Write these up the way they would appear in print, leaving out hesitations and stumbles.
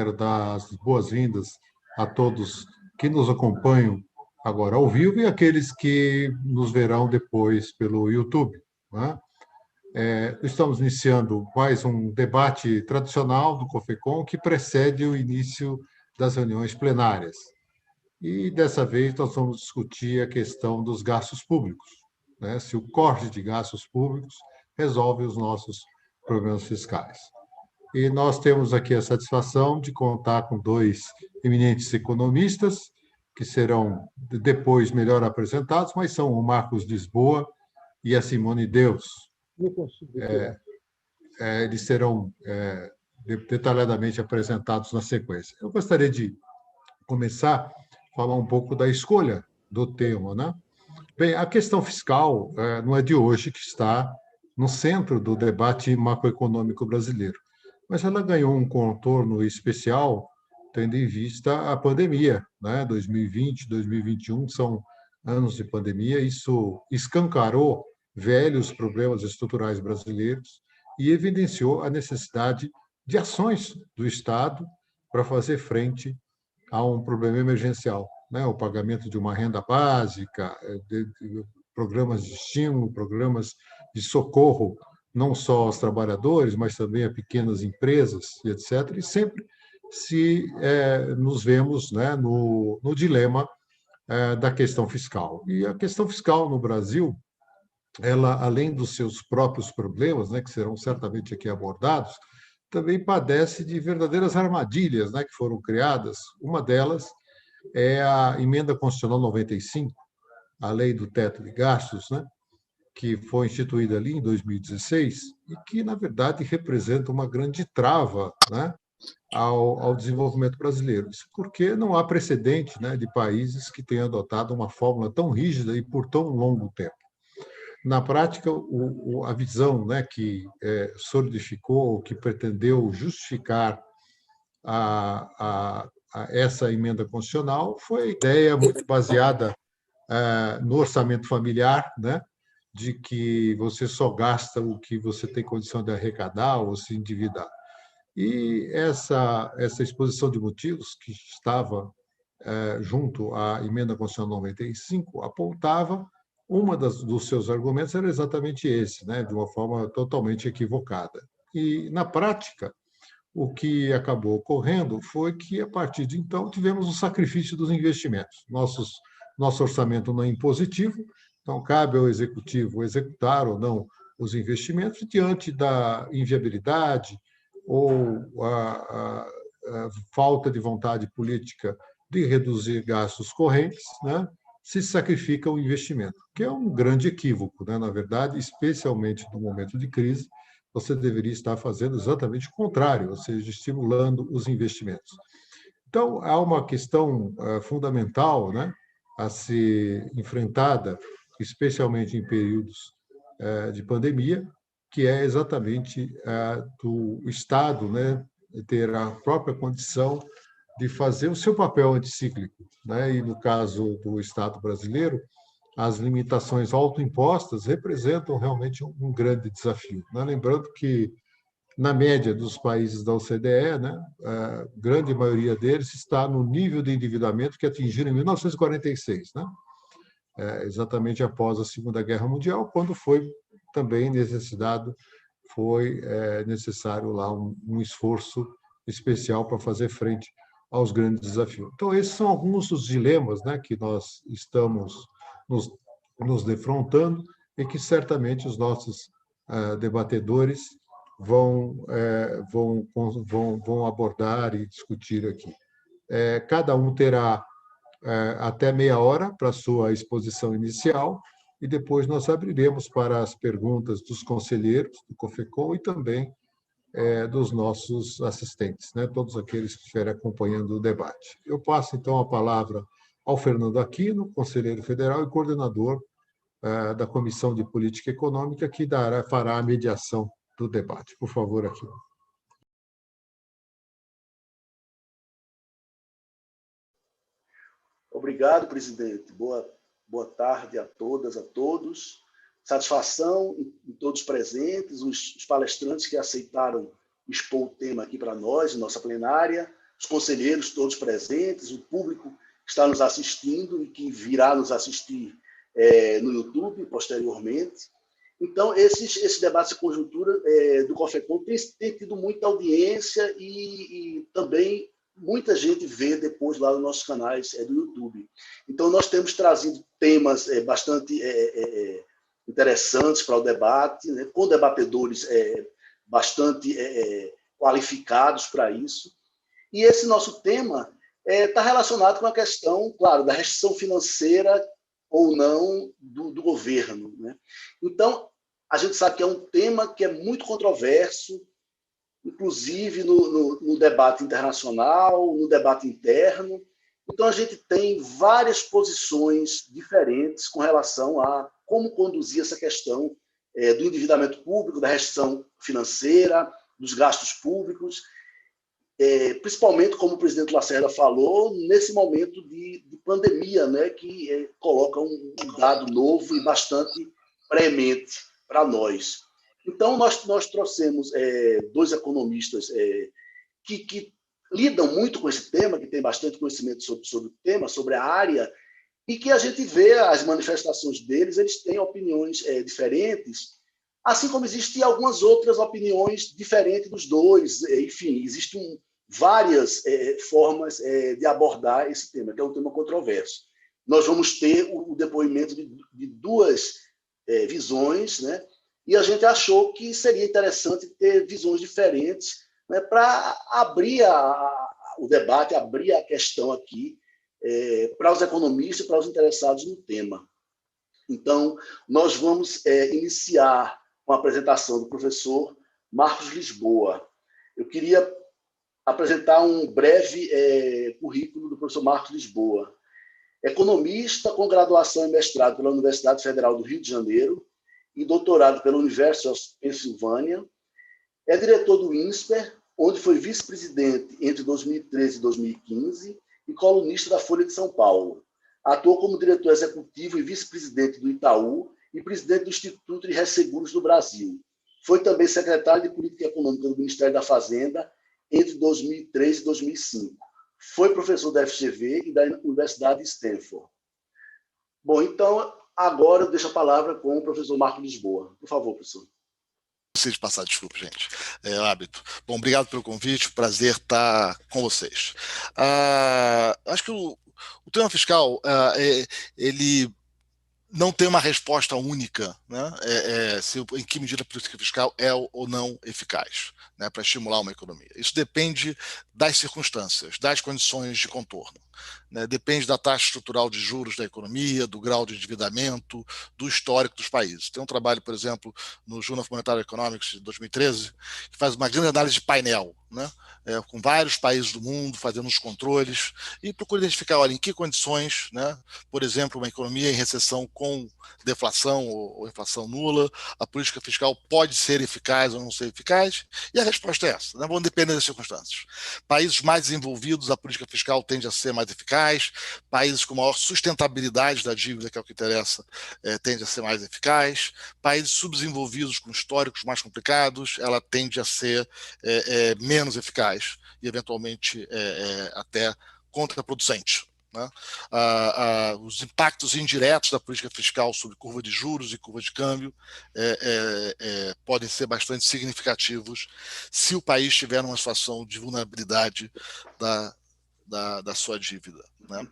Quero dar as boas-vindas a todos que nos acompanham agora ao vivo e aqueles que nos verão depois pelo YouTube, né? Estamos iniciando mais um debate tradicional do COFECOM que precede o início das reuniões plenárias. E, dessa vez, nós vamos discutir a questão dos gastos públicos, né? Se o corte de gastos públicos resolve os nossos problemas fiscais. E nós temos aqui a satisfação de contar com dois eminentes economistas, que serão depois melhor apresentados, mas são o Marcos Lisboa e a Simone Deus. Eles serão detalhadamente apresentados na sequência. Eu gostaria de começar a falar um pouco da escolha do tema, né? Bem, a questão fiscal não é de hoje que está no centro do debate macroeconômico brasileiro, mas ela ganhou um contorno especial tendo em vista a pandemia, né? 2020, 2021 são anos de pandemia, isso escancarou velhos problemas estruturais brasileiros e evidenciou a necessidade de ações do Estado para fazer frente a um problema emergencial, né? O pagamento de uma renda básica, programas de estímulo, programas de socorro, não só aos trabalhadores, mas também a pequenas empresas, etc. E sempre nos vemos, né, no dilema da questão fiscal. E a questão fiscal no Brasil, ela, além dos seus próprios problemas, né, que serão certamente aqui abordados, também padece de verdadeiras armadilhas, né, que foram criadas. Uma delas é a Emenda Constitucional 95, a Lei do Teto de Gastos, né, que foi instituída ali em 2016 e que, na verdade, representa uma grande trava, né, ao desenvolvimento brasileiro. Isso porque não há precedente, né, de países que tenham adotado uma fórmula tão rígida e por tão longo tempo. Na prática, a visão, né, que solidificou, que pretendeu justificar essa emenda constitucional foi a ideia muito baseada no orçamento familiar, né, de que você só gasta o que você tem condição de arrecadar ou se endividar. E essa exposição de motivos que estava junto à emenda constitucional 95 apontava dos seus argumentos era exatamente esse, né, de uma forma totalmente equivocada. E, na prática, o que acabou ocorrendo foi que, a partir de então, tivemos o sacrifício dos investimentos. Nosso orçamento não é impositivo, então cabe ao executivo executar ou não os investimentos diante da inviabilidade ou a falta de vontade política de reduzir gastos correntes, né? Se sacrifica o investimento, que é um grande equívoco, né? Na verdade, especialmente no momento de crise, você deveria estar fazendo exatamente o contrário, ou seja, estimulando os investimentos. Então, há uma questão fundamental, né, a ser enfrentada, especialmente em períodos de pandemia, que é exatamente do Estado, né, ter a própria condição de fazer o seu papel anticíclico, né? E, no caso do Estado brasileiro, as limitações autoimpostas representam realmente um grande desafio, né? Lembrando que, na média dos países da OCDE, né, a grande maioria deles está no nível de endividamento que atingiram em 1946, né? Exatamente após a Segunda Guerra Mundial, quando foi necessário lá um esforço especial para fazer frente aos grandes desafios. Então, esses são alguns dos dilemas, né, que nós estamos nos defrontando e que certamente os nossos debatedores vão abordar e discutir aqui. Cada um terá até meia hora para a sua exposição inicial e depois nós abriremos para as perguntas dos conselheiros do COFECOM e também dos nossos assistentes, né? Todos aqueles que estiverem acompanhando o debate. Eu passo, então, a palavra ao Fernando Aquino, conselheiro federal e coordenador da Comissão de Política Econômica, que fará a mediação do debate. Por favor, Aquino. Obrigado, presidente. Boa tarde a todas, a todos. Satisfação em todos presentes, os palestrantes que aceitaram expor o tema aqui para nós, em nossa plenária. os conselheiros todos presentes, o público que está nos assistindo e que virá nos assistir no YouTube posteriormente. Então, esses debates de conjuntura do COFECOM têm tido muita audiência e também muita gente vê depois lá nos nossos canais do YouTube. Então, nós temos trazido temas bastante interessantes para o debate, né, com debatedores bastante qualificados para isso. E esse nosso tema está relacionado com a questão, claro, da restrição financeira ou não do governo, né? Então, a gente sabe que é um tema que é muito controverso, inclusive no debate internacional, no debate interno. Então, a gente tem várias posições diferentes com relação a como conduzir essa questão do endividamento público, da restrição financeira, dos gastos públicos, principalmente, como o presidente Lacerda falou, nesse momento de pandemia, né, que coloca um dado novo e bastante premente para nós. Então, nós trouxemos dois economistas que lidam muito com esse tema, que têm bastante conhecimento sobre o tema, sobre a área, e que a gente vê as manifestações deles, eles têm opiniões diferentes, assim como existem algumas outras opiniões diferentes dos dois. Enfim, existem várias formas de abordar esse tema, que é um tema controverso. Nós vamos ter o depoimento de duas visões, né? E a gente achou que seria interessante ter visões diferentes, né, para abrir o debate, abrir a questão aqui para os economistas e para os interessados no tema. Então, nós vamos iniciar com a apresentação do professor Marcos Lisboa. Eu queria apresentar um breve currículo do professor Marcos Lisboa. Economista com graduação e mestrado pela Universidade Federal do Rio de Janeiro e doutorado pela University of Pennsylvania. É diretor do INSPER, onde foi vice-presidente entre 2013 e 2015 e colunista da Folha de São Paulo. Atuou como diretor executivo e vice-presidente do Itaú e presidente do Instituto de Resseguros do Brasil. Foi também secretário de Política Econômica do Ministério da Fazenda entre 2003 e 2005. Foi professor da FGV e da Universidade de Stanford. Bom, então, agora eu deixo a palavra com o professor Marcos Lisboa. Por favor, professor. Preciso passar, desculpa, gente. É hábito. Bom, obrigado pelo convite, prazer estar com vocês. Acho que o tema fiscal, ele não tem uma resposta única, né? Em que medida a política fiscal é ou não eficaz, né, para estimular uma economia. Isso depende das circunstâncias, das condições de contorno, né? Depende da taxa estrutural de juros da economia, do grau de endividamento, do histórico dos países. Tem um trabalho, por exemplo, no Journal of Monetary Economics de 2013, que faz uma grande análise de painel, né? Com vários países do mundo, fazendo os controles, e procura identificar, olha, em que condições, né, por exemplo, uma economia em recessão com deflação ou inflação nula, a política fiscal pode ser eficaz ou não ser eficaz, e a resposta é essa, né? Vão depender das circunstâncias. Países mais desenvolvidos, a política fiscal tende a ser mais eficaz, países com maior sustentabilidade da dívida, que é o que interessa, tende a ser mais eficaz, países subdesenvolvidos com históricos mais complicados, ela tende a ser menos eficaz e, eventualmente, até contraproducente, né? Os impactos indiretos da política fiscal sobre curva de juros e curva de câmbio podem ser bastante significativos se o país estiver numa situação de vulnerabilidade da sua dívida, né?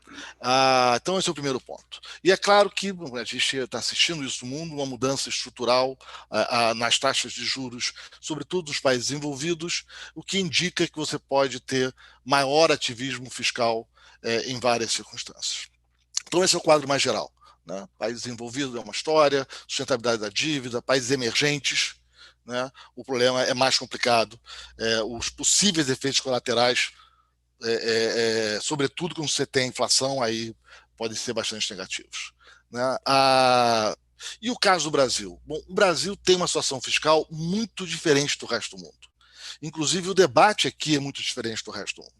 Então, esse é o primeiro ponto. E é claro que a gente está assistindo isso no mundo, uma mudança estrutural nas taxas de juros, sobretudo nos países envolvidos, o que indica que você pode ter maior ativismo fiscal em várias circunstâncias. Então, esse é o quadro mais geral, né? Países envolvidos é uma história, sustentabilidade da dívida, países emergentes, né? O problema é mais complicado, os possíveis efeitos colaterais, sobretudo quando você tem inflação, aí podem ser bastante negativos, né? E o caso do Brasil? Bom, o Brasil tem uma situação fiscal muito diferente do resto do mundo. Inclusive, o debate aqui é muito diferente do resto do mundo.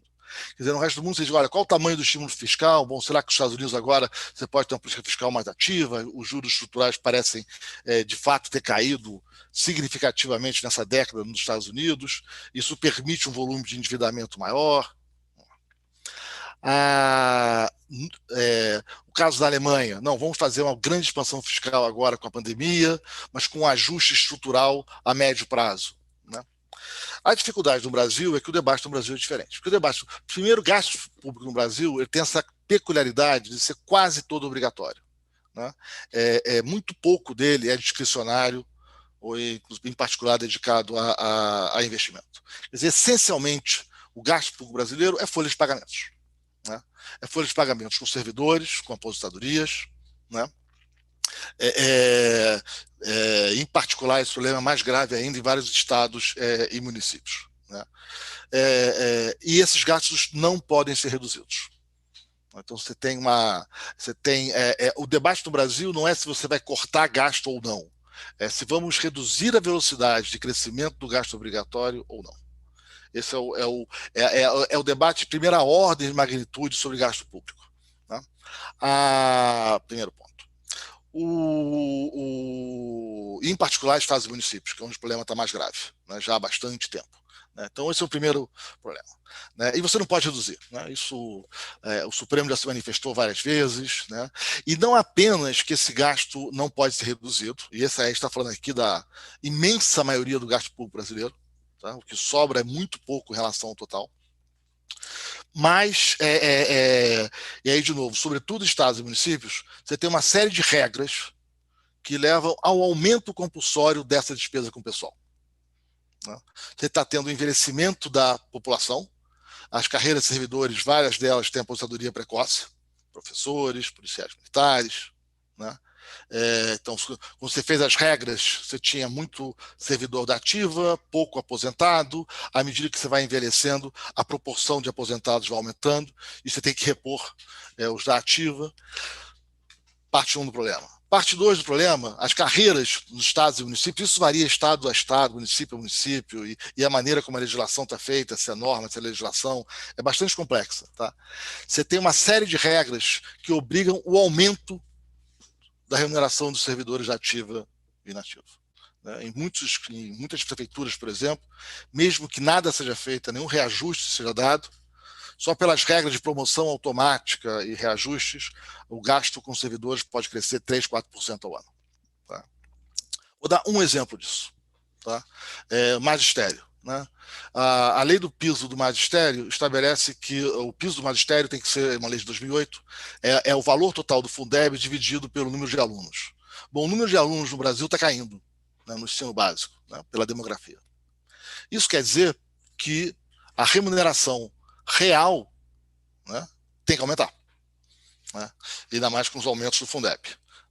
Quer dizer, no resto do mundo, você diz, olha, qual o tamanho do estímulo fiscal? Bom, será que os Estados Unidos agora você pode ter uma política fiscal mais ativa? Os juros estruturais parecem, de fato, ter caído significativamente nessa década nos Estados Unidos. Isso permite um volume de endividamento maior. O caso da Alemanha, não, vamos fazer uma grande expansão fiscal agora com a pandemia, mas com um ajuste estrutural a médio prazo. Né? A dificuldade no Brasil é que o debate no Brasil é diferente. Porque o debate, primeiro, o gasto público no Brasil ele tem essa peculiaridade de ser quase todo obrigatório. Né? Muito pouco dele é discricionário, ou em particular dedicado a investimento. Quer dizer, essencialmente, o gasto público brasileiro é folha de pagamentos. Né? É folha de pagamentos com servidores, com aposentadorias. Né? Em particular, esse problema é mais grave ainda em vários estados e municípios. Né? E esses gastos não podem ser reduzidos. Então você tem o debate no Brasil não é se você vai cortar gasto ou não, é se vamos reduzir a velocidade de crescimento do gasto obrigatório ou não. Esse é o debate de primeira ordem de magnitude sobre gasto público. Né? Primeiro ponto. Em particular, estados e municípios, que é onde o problema está mais grave, né, já há bastante tempo. Né? Então, esse é o primeiro problema. Né? E você não pode reduzir. Né? Isso o Supremo já se manifestou várias vezes. Né? E não apenas que esse gasto não pode ser reduzido, e essa a gente está falando aqui da imensa maioria do gasto público brasileiro, tá? O que sobra é muito pouco em relação ao total. Mas, e aí, de novo, sobretudo estados e municípios, você tem uma série de regras que levam ao aumento compulsório dessa despesa com o pessoal. Né? Você está tendo o envelhecimento da população, as carreiras de servidores, várias delas têm aposentadoria precoce, professores, policiais militares. Né? Então, quando você fez as regras, você tinha muito servidor da ativa, pouco aposentado. À medida que você vai envelhecendo, a proporção de aposentados vai aumentando e você tem que repor os da ativa. Parte 1 do problema. Parte 2 do problema, as carreiras nos estados e municípios, isso varia estado a estado, município a município, e a maneira como a legislação está feita, se é norma, se é legislação, é bastante complexa. Tá? Você tem uma série de regras que obrigam o aumento da remuneração dos servidores da ativa e inativa. Né? Em muitas prefeituras, por exemplo, mesmo que nada seja feito, nenhum reajuste seja dado, só pelas regras de promoção automática e reajustes, o gasto com servidores pode crescer 3%, 4% ao ano. Tá? Vou dar um exemplo disso. Tá? Magistério. Né? A lei do piso do magistério estabelece que o piso do magistério tem que ser, uma lei de 2008, é o valor total do Fundeb dividido pelo número de alunos. Bom, o número de alunos no Brasil está caindo, né, no ensino básico, né, pela demografia. Isso quer dizer que a remuneração real, né, tem que aumentar. Né, ainda mais com os aumentos do Fundeb.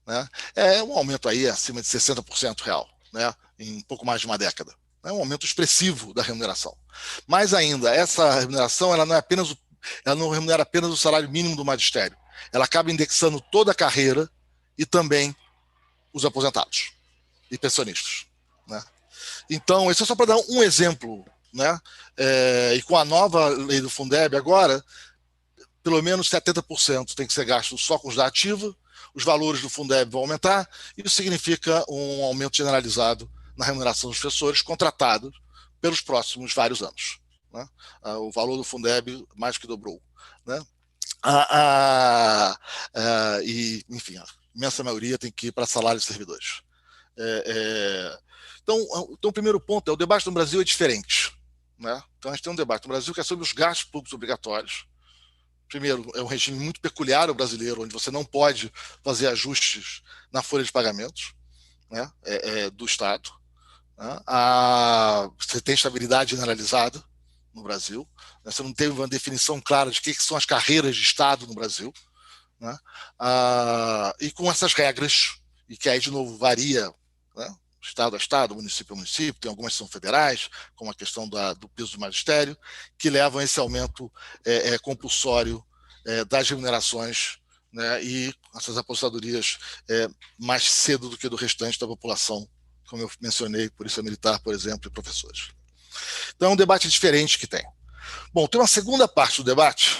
Né, é um aumento aí acima de 60% real, né, em pouco mais de uma década. É um aumento expressivo da remuneração. Mais ainda, essa remuneração ela não remunera apenas o salário mínimo do magistério. Ela acaba indexando toda a carreira e também os aposentados e pensionistas. Né? Então, isso é só para dar um exemplo. Né? E com a nova lei do Fundeb agora, pelo menos 70% tem que ser gasto só com os da ativa, os valores do Fundeb vão aumentar, e isso significa um aumento generalizado na remuneração dos professores contratados pelos próximos vários anos. Né? O valor do Fundeb mais que dobrou. Né? E, enfim, a imensa maioria tem que ir para salários de servidores. Então, o primeiro ponto é o debate no Brasil é diferente. Né? Então, a gente tem um debate no Brasil que é sobre os gastos públicos obrigatórios. Primeiro, é um regime muito peculiar ao brasileiro, onde você não pode fazer ajustes na folha de pagamentos, né, do Estado. Né? Você tem estabilidade generalizada no Brasil. Né? Você não tem uma definição clara de o que são as carreiras de Estado no Brasil. Né? E com essas regras, e que aí, de novo, varia, né? Estado a Estado, município a município, tem algumas que são federais, como a questão do piso do magistério, que levam a esse aumento compulsório das remunerações, né, e essas aposentadorias mais cedo do que do restante da população, como eu mencionei, polícia militar, por exemplo, e professores. Então é um debate diferente que tem. Bom, tem uma segunda parte do debate.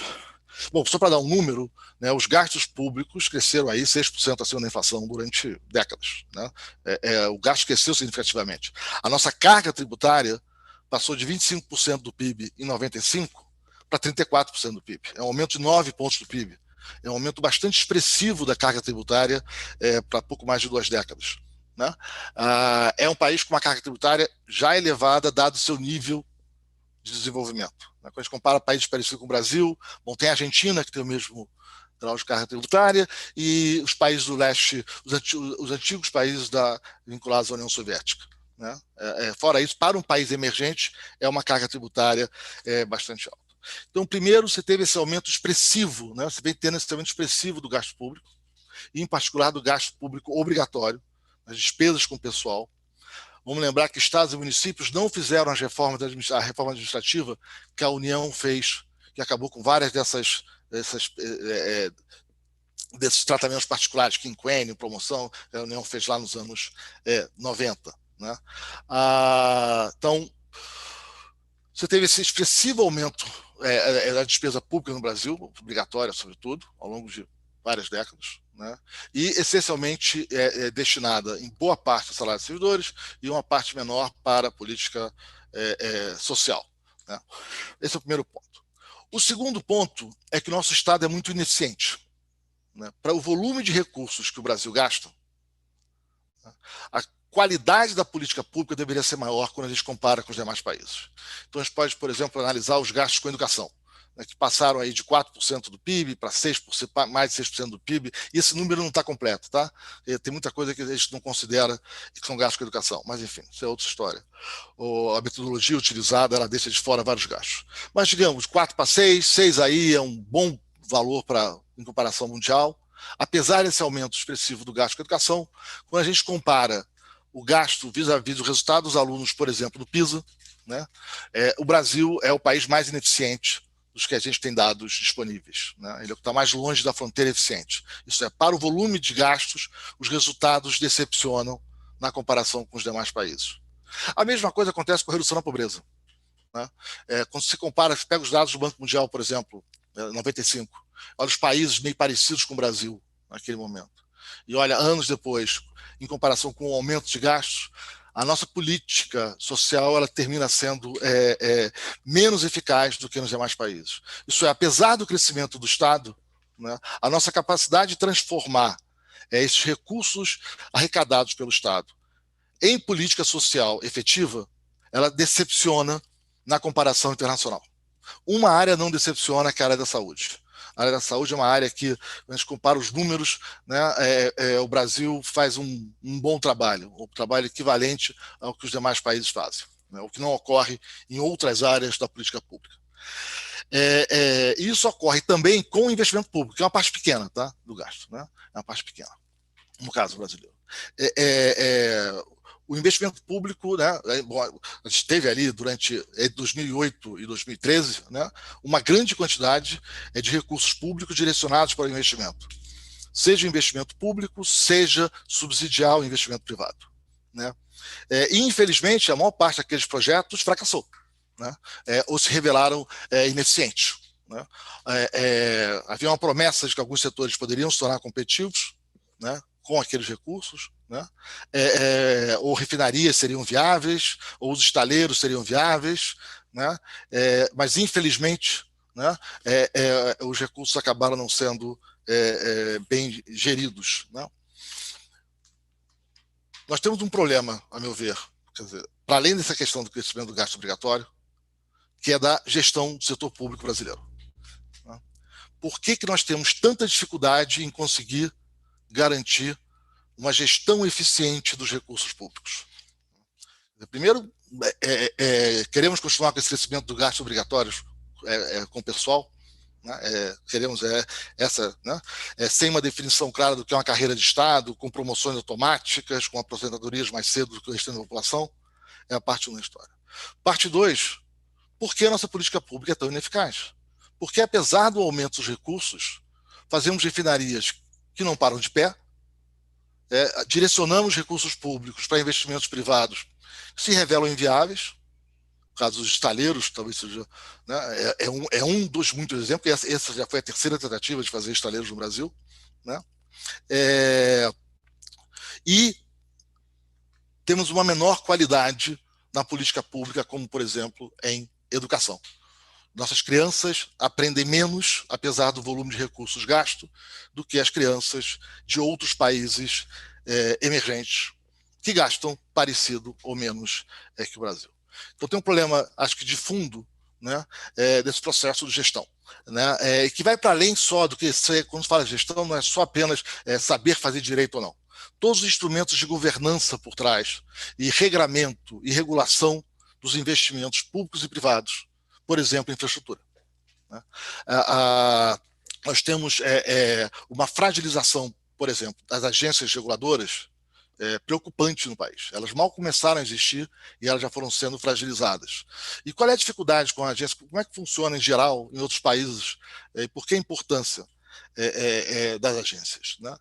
Bom, só para dar um número, né, os gastos públicos cresceram aí 6% acima da inflação durante décadas. Né? O gasto cresceu significativamente. A nossa carga tributária passou de 25% do PIB em 95 para 34% do PIB. É um aumento de 9 pontos do PIB. É um aumento bastante expressivo da carga tributária para pouco mais de 2 décadas. Né? É um país com uma carga tributária já elevada, dado o seu nível de desenvolvimento. Quando a gente compara países parecidos com o Brasil, bom, tem a Argentina, que tem o mesmo grau de carga tributária, e os países do leste, os antigos países vinculados à União Soviética. Né? Fora isso, para um país emergente, é uma carga tributária bastante alta. Então, primeiro, você teve esse aumento expressivo, né? Você vem tendo esse aumento expressivo do gasto público, e em particular do gasto público obrigatório, as despesas com o pessoal. Vamos lembrar que estados e municípios não fizeram a reforma administrativa que a União fez, que acabou com várias desses tratamentos particulares, quinquênio, promoção, que a União fez lá nos anos 90. Né? Então, você teve esse expressivo aumento da despesa pública no Brasil, obrigatória, sobretudo, ao longo de várias décadas, né? E essencialmente destinada em boa parte a salários de servidores e uma parte menor para a política social. Né? Esse é o primeiro ponto. O segundo ponto é que o nosso Estado é muito ineficiente. Né? Para o volume de recursos que o Brasil gasta, né? A qualidade da política pública deveria ser maior quando a gente compara com os demais países. Então, a gente pode, por exemplo, analisar os gastos com educação, né, que passaram aí de 4% do PIB para 6%, mais de 6% do PIB, e esse número não está completo, tá? Tem muita coisa que a gente não considera que são gastos com educação, mas enfim, isso é outra história. A metodologia utilizada, ela deixa de fora vários gastos. Mas, digamos, 4 para 6, 6 aí é um bom valor em comparação mundial. Apesar desse aumento expressivo do gasto com educação, quando a gente compara o gasto vis-à-vis o resultado dos alunos, por exemplo, do PISA, né? O Brasil é o país mais ineficiente dos que a gente tem dados disponíveis. Né? Ele é o que está mais longe da fronteira eficiente. Isso é, para o volume de gastos, os resultados decepcionam na comparação com os demais países. A mesma coisa acontece com a redução da pobreza. Né? Quando se compara, pega os dados do Banco Mundial, por exemplo, 95, olha os países meio parecidos com o Brasil naquele momento. E olha, anos depois, em comparação com o aumento de gastos, a nossa política social ela termina sendo menos eficaz do que nos demais países. Isso é, apesar do crescimento do Estado, né, a nossa capacidade de transformar esses recursos arrecadados pelo Estado em política social efetiva, ela decepciona na comparação internacional. Uma área não decepciona, que é a área da saúde. A área da saúde é uma área que, a gente compara os números, né, o Brasil faz um bom trabalho, um trabalho equivalente ao que os demais países fazem, né, o que não ocorre em outras áreas da política pública. Isso ocorre também com o investimento público, que é uma parte pequena, tá, do gasto, né, é uma parte pequena, no caso brasileiro. O investimento público, né, a gente teve ali durante 2008 e 2013, né, uma grande quantidade de recursos públicos direcionados para o investimento. Seja investimento público, seja subsidiar o investimento privado. Né? E, infelizmente, a maior parte daqueles projetos fracassou, né, ou se revelaram ineficientes. Né? Havia uma promessa de que alguns setores poderiam se tornar competitivos, né, com aqueles recursos, né? Ou refinarias seriam viáveis, ou os estaleiros seriam viáveis, né? Mas, infelizmente, né, os recursos acabaram não sendo bem geridos. Né? Nós temos um problema, a meu ver, quer dizer, para além dessa questão do crescimento do gasto obrigatório, que é da gestão do setor público brasileiro. Né? Por que nós temos tanta dificuldade em conseguir garantir uma gestão eficiente dos recursos públicos? Primeiro, queremos continuar com esse crescimento do gasto obrigatório com o pessoal, né? Queremos né? Sem uma definição clara do que é uma carreira de Estado, com promoções automáticas, com aposentadorias mais cedo do que o restante da população. É a parte 1 da história. Parte 2, por que a nossa política pública é tão ineficaz? Porque, apesar do aumento dos recursos, fazemos refinarias que não param de pé, direcionamos recursos públicos para investimentos privados que se revelam inviáveis. No caso dos estaleiros, talvez seja, né, um dos muitos exemplos. Essa já foi a terceira tentativa de fazer estaleiros no Brasil. Né? E temos uma menor qualidade na política pública, como, por exemplo, em educação. Nossas crianças aprendem menos, apesar do volume de recursos gasto, do que as crianças de outros países emergentes, que gastam parecido ou menos que o Brasil. Então tem um problema, acho que de fundo, né, desse processo de gestão, né, que vai para além só do que, quando se fala de gestão, não é só apenas saber fazer direito ou não. Todos os instrumentos de governança por trás, e regramento e regulação dos investimentos públicos e privados, por exemplo, infraestrutura. Né? Nós temos uma fragilização, por exemplo, das agências reguladoras preocupante no país. Elas mal começaram a existir e elas já foram sendo fragilizadas. E qual é a dificuldade com a agência? Como é que funciona em geral em outros países? E por que a importância das agências? Né?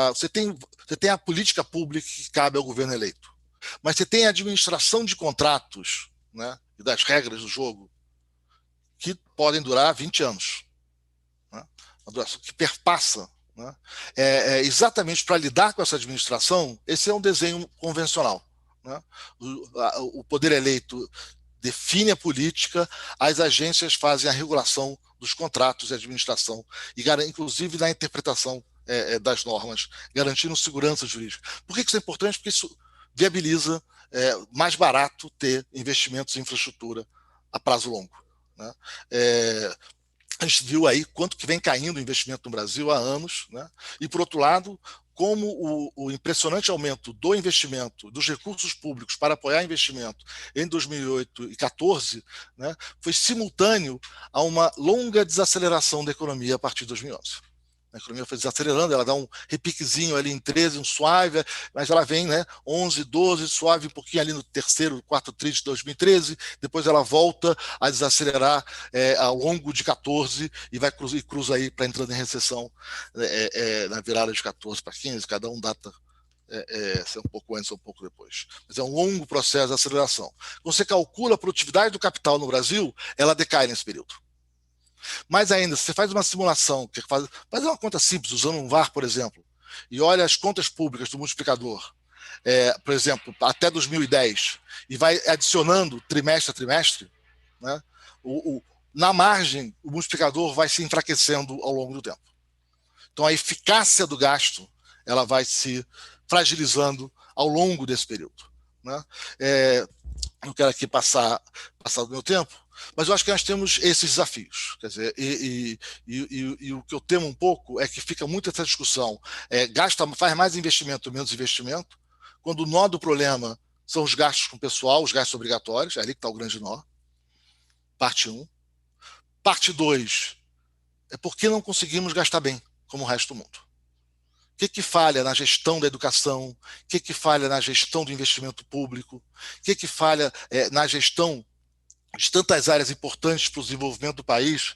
Você tem a política pública que cabe ao governo eleito, mas você tem a administração de contratos, né, e das regras do jogo que podem durar 20 anos, né? Uma duração que perpassa. Né? Exatamente para lidar com essa administração, esse é um desenho convencional. Né? O poder eleito define a política, as agências fazem a regulação dos contratos de administração, e inclusive na interpretação das normas, garantindo segurança jurídica. Por que isso é importante? Porque isso viabiliza mais barato ter investimentos em infraestrutura a prazo longo. Né? A gente viu aí quanto que vem caindo o investimento no Brasil há anos, né? E, por outro lado, como o impressionante aumento do investimento, dos recursos públicos para apoiar investimento em 2008 e 2014, né, foi simultâneo a uma longa desaceleração da economia a partir de 2011. A economia foi desacelerando, ela dá um repiquezinho ali em 13, um suave, mas ela vem, né, 11, 12, suave um pouquinho ali no terceiro, quarto tri de 2013, depois ela volta a desacelerar ao longo de 14 e vai cruza aí para entrando em recessão na virada de 14 para 15, cada um data ser um pouco antes ou um pouco depois. Mas é um longo processo de aceleração. Quando você calcula a produtividade do capital no Brasil, ela decai nesse período. Mais ainda, se você faz uma simulação, faz uma conta simples, usando um VAR, por exemplo, e olha as contas públicas do multiplicador, por exemplo, até 2010, e vai adicionando trimestre a trimestre, né, na margem, o multiplicador vai se enfraquecendo ao longo do tempo. Então, a eficácia do gasto ela vai se fragilizando ao longo desse período. Né? Não quero aqui passar do meu tempo, mas eu acho que nós temos esses desafios. Quer dizer, e o que eu temo um pouco é que fica muito essa discussão, faz mais investimento, menos investimento, quando o nó do problema são os gastos com o pessoal, os gastos obrigatórios, é ali que está o grande nó. Parte 1. Parte 2 é porque não conseguimos gastar bem, como o resto do mundo. O que falha na gestão da educação? O que falha na gestão do investimento público? O que falha na gestão de tantas áreas importantes para o desenvolvimento do país,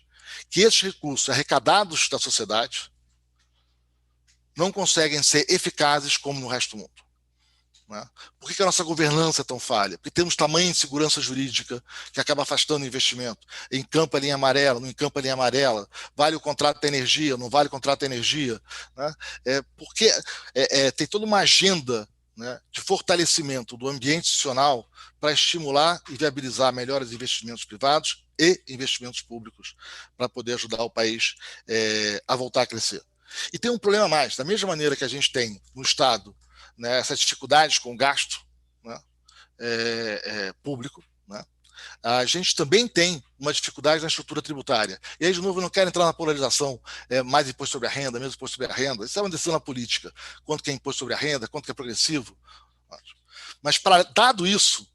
que esses recursos arrecadados da sociedade não conseguem ser eficazes como no resto do mundo? Né? Por que a nossa governança é tão falha? Porque temos tamanha insegurança jurídica que acaba afastando o investimento. Encampa a linha amarela, não encampa a linha amarela, vale o contrato da energia, não vale o contrato da energia. Né? Porque tem toda uma agenda, né, de fortalecimento do ambiente institucional para estimular e viabilizar melhores investimentos privados e investimentos públicos para poder ajudar o país a voltar a crescer. E tem um problema mais, da mesma maneira que a gente tem no Estado, né, essas dificuldades com o gasto, né, público, né, a gente também tem uma dificuldade na estrutura tributária. E aí, de novo, eu não quero entrar na polarização, mais imposto sobre a renda, menos imposto sobre a renda. Isso é uma decisão na política. Quanto que é imposto sobre a renda, quanto que é progressivo. Mas, dado isso,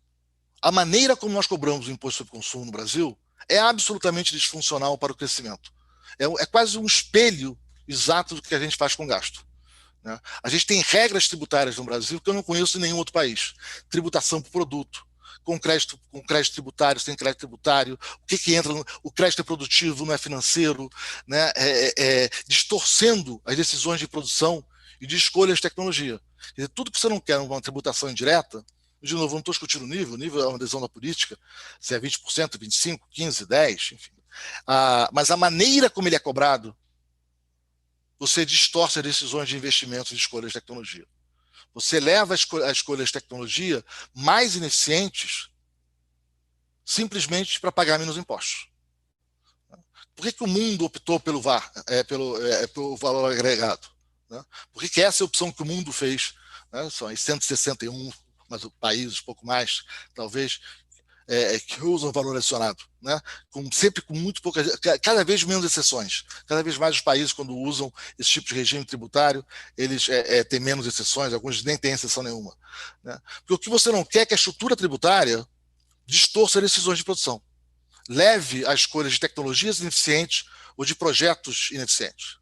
a maneira como nós cobramos o imposto sobre consumo no Brasil é absolutamente disfuncional para o crescimento. É quase um espelho exato do que a gente faz com o gasto. Né? A gente tem regras tributárias no Brasil que eu não conheço em nenhum outro país. Tributação por produto, com crédito tributário, sem crédito tributário, o que entra, o crédito é produtivo, não é financeiro, né? Distorcendo as decisões de produção e de escolhas de tecnologia. Quer dizer, tudo que você não quer numa tributação indireta, de novo, não estou discutindo o nível é uma decisão da política, se é 20%, 25%, 15%, 10%, enfim. Mas a maneira como ele é cobrado, você distorce as decisões de investimentos e de escolhas de tecnologia. Você leva as escolhas de tecnologia mais ineficientes simplesmente para pagar menos impostos. Por que o mundo optou pelo VAR, pelo valor agregado? Né? Por que essa é a opção que o mundo fez? Né? São as 161, mas o país, pouco mais, talvez, que usam valor adicionado, né? Sempre com muito poucas, cada vez menos exceções. Cada vez mais os países, quando usam esse tipo de regime tributário, eles têm menos exceções, alguns nem têm exceção nenhuma. Né? Porque o que você não quer é que a estrutura tributária distorça decisões de produção, leve a escolhas de tecnologias ineficientes ou de projetos ineficientes.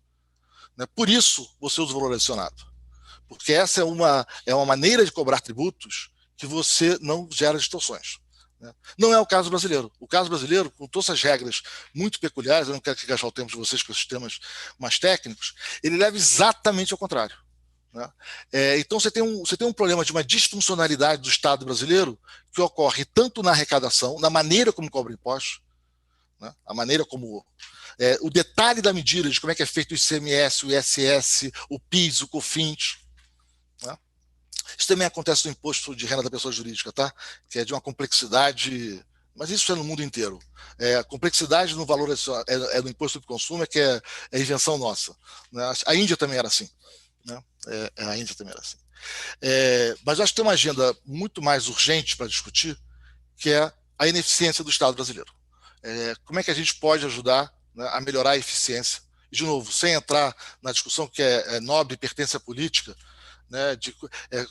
Né? Por isso, você usa o valor adicionado. Porque essa é uma maneira de cobrar tributos que você não gera distorções. Não é o caso brasileiro. O caso brasileiro, com todas essas regras muito peculiares, eu não quero gastar o tempo de vocês com esses temas mais técnicos, ele leva exatamente ao contrário. Né? Então você tem um problema de uma disfuncionalidade do Estado brasileiro que ocorre tanto na arrecadação, na maneira como cobra impostos, né? A maneira como o detalhe da medida de como é que é feito o ICMS, o ISS, o PIS, o COFINS. Né? Isso também acontece no imposto de renda da pessoa jurídica, tá? Que é de uma complexidade, mas isso é no mundo inteiro. A complexidade no valor do imposto sobre consumo que é invenção nossa. Né? A Índia também era assim. Né? A Índia também era assim. Mas acho que tem uma agenda muito mais urgente para discutir, que é a ineficiência do Estado brasileiro. Como é que a gente pode ajudar, né, a melhorar a eficiência? E, de novo, sem entrar na discussão que é nobre e pertence à política, né, de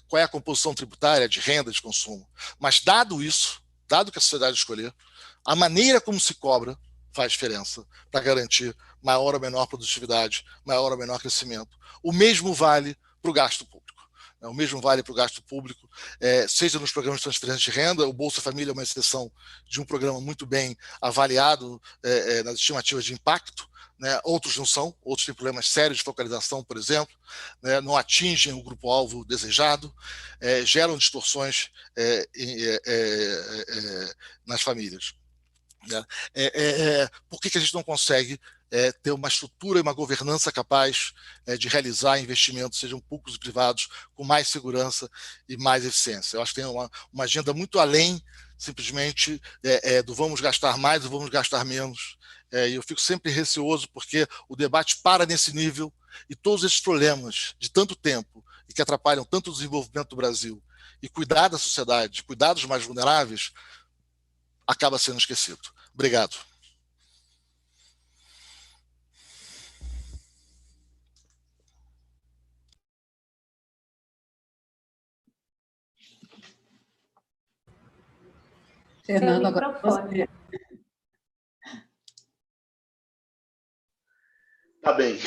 qual é a composição tributária de renda, de consumo. Mas, dado isso, dado que a sociedade escolher, a maneira como se cobra faz diferença para garantir maior ou menor produtividade, maior ou menor crescimento. O mesmo vale para o gasto público. O mesmo vale para o gasto público, seja nos programas de transferência de renda. O Bolsa Família é uma exceção de um programa muito bem avaliado nas estimativas de impacto. Né? Outros não são, outros têm problemas sérios de focalização, por exemplo, né? Não atingem o grupo-alvo desejado, geram distorções nas famílias. Né? Por que a gente não consegue ter uma estrutura e uma governança capaz de realizar investimentos, sejam públicos e privados, com mais segurança e mais eficiência? Eu acho que tem uma agenda muito além simplesmente do vamos gastar mais ou vamos gastar menos. E eu fico sempre receoso porque o debate para nesse nível e todos esses problemas de tanto tempo e que atrapalham tanto o desenvolvimento do Brasil e cuidar da sociedade, cuidar dos mais vulneráveis, acaba sendo esquecido. Obrigado. Fernando, agora você. Tá bem.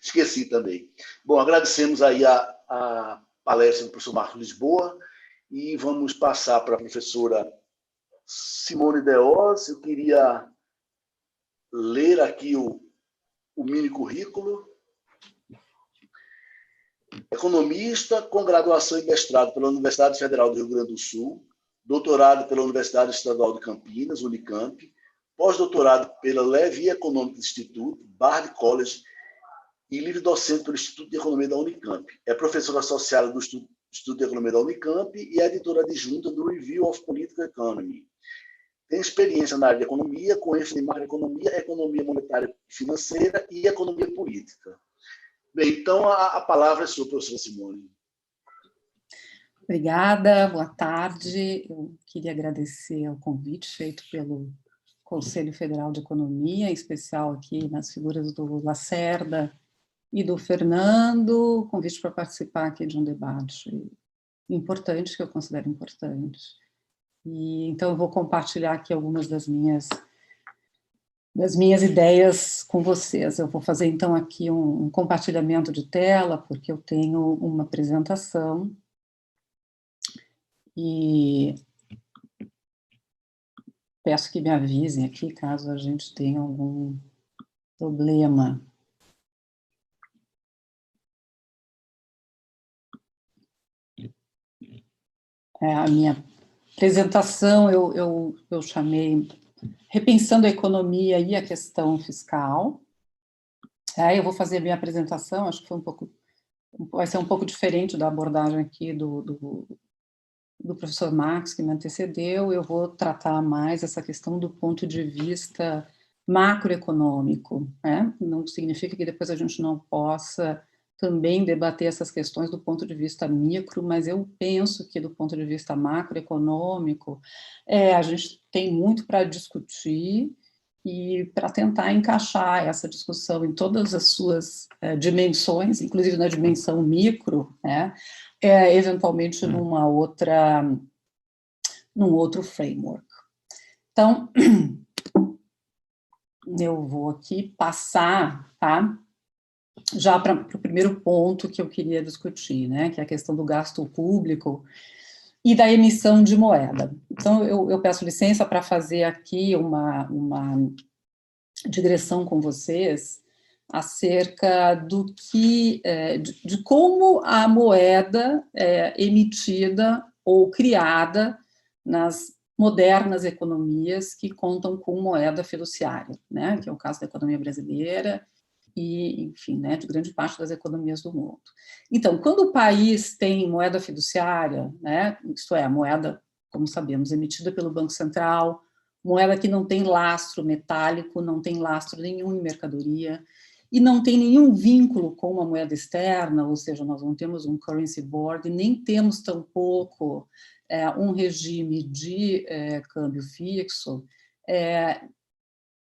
Esqueci também. Bom, agradecemos aí a palestra do professor Marcos Lisboa e vamos passar para a professora Simone Deos. Eu queria ler aqui o mini currículo. Economista com graduação e mestrado pela Universidade Federal do Rio Grande do Sul, doutorado pela Universidade Estadual de Campinas, Unicamp, pós-doutorado pela Levy Economics Institute, Bard College e livre docente pelo Instituto de Economia da Unicamp. É professora associada do Instituto de Economia da Unicamp e é editora adjunta do Review of Political Economy. Tem experiência na área de economia, com ênfase em macroeconomia, economia monetária e financeira e economia política. Bem, então a palavra é sua, professora Simone. Obrigada, boa tarde. Eu queria agradecer o convite feito pelo Conselho Federal de Economia, em especial aqui nas figuras do Lacerda e do Fernando, o convite para participar aqui de um debate importante, que eu considero importante. E então eu vou compartilhar aqui algumas das minhas ideias com vocês. Eu vou fazer então aqui um compartilhamento de tela, porque eu tenho uma apresentação e peço que me avisem aqui caso a gente tenha algum problema. A minha apresentação eu chamei Repensando a Economia e a Questão Fiscal. Eu vou fazer a minha apresentação, acho que vai ser um pouco diferente da abordagem aqui do professor Marx, que me antecedeu. Eu vou tratar mais essa questão do ponto de vista macroeconômico, né? Não significa que depois a gente não possa também debater essas questões do ponto de vista micro, mas eu penso que do ponto de vista macroeconômico, a gente tem muito para discutir e para tentar encaixar essa discussão em todas as suas dimensões, inclusive na dimensão micro, né? Eventualmente num outro framework. Então, eu vou aqui passar, tá? Já para o primeiro ponto que eu queria discutir, né, que é a questão do gasto público e da emissão de moeda. Então, eu peço licença para fazer aqui uma digressão com vocês acerca do que, de como a moeda é emitida ou criada nas modernas economias que contam com moeda fiduciária, né, que é o caso da economia brasileira, e, enfim, né, de grande parte das economias do mundo. Então, quando o país tem moeda fiduciária, né, isto é, a moeda, como sabemos, emitida pelo Banco Central, moeda que não tem lastro metálico, não tem lastro nenhum em mercadoria, e não tem nenhum vínculo com uma moeda externa, ou seja, nós não temos um currency board, nem temos tampouco um regime de câmbio fixo.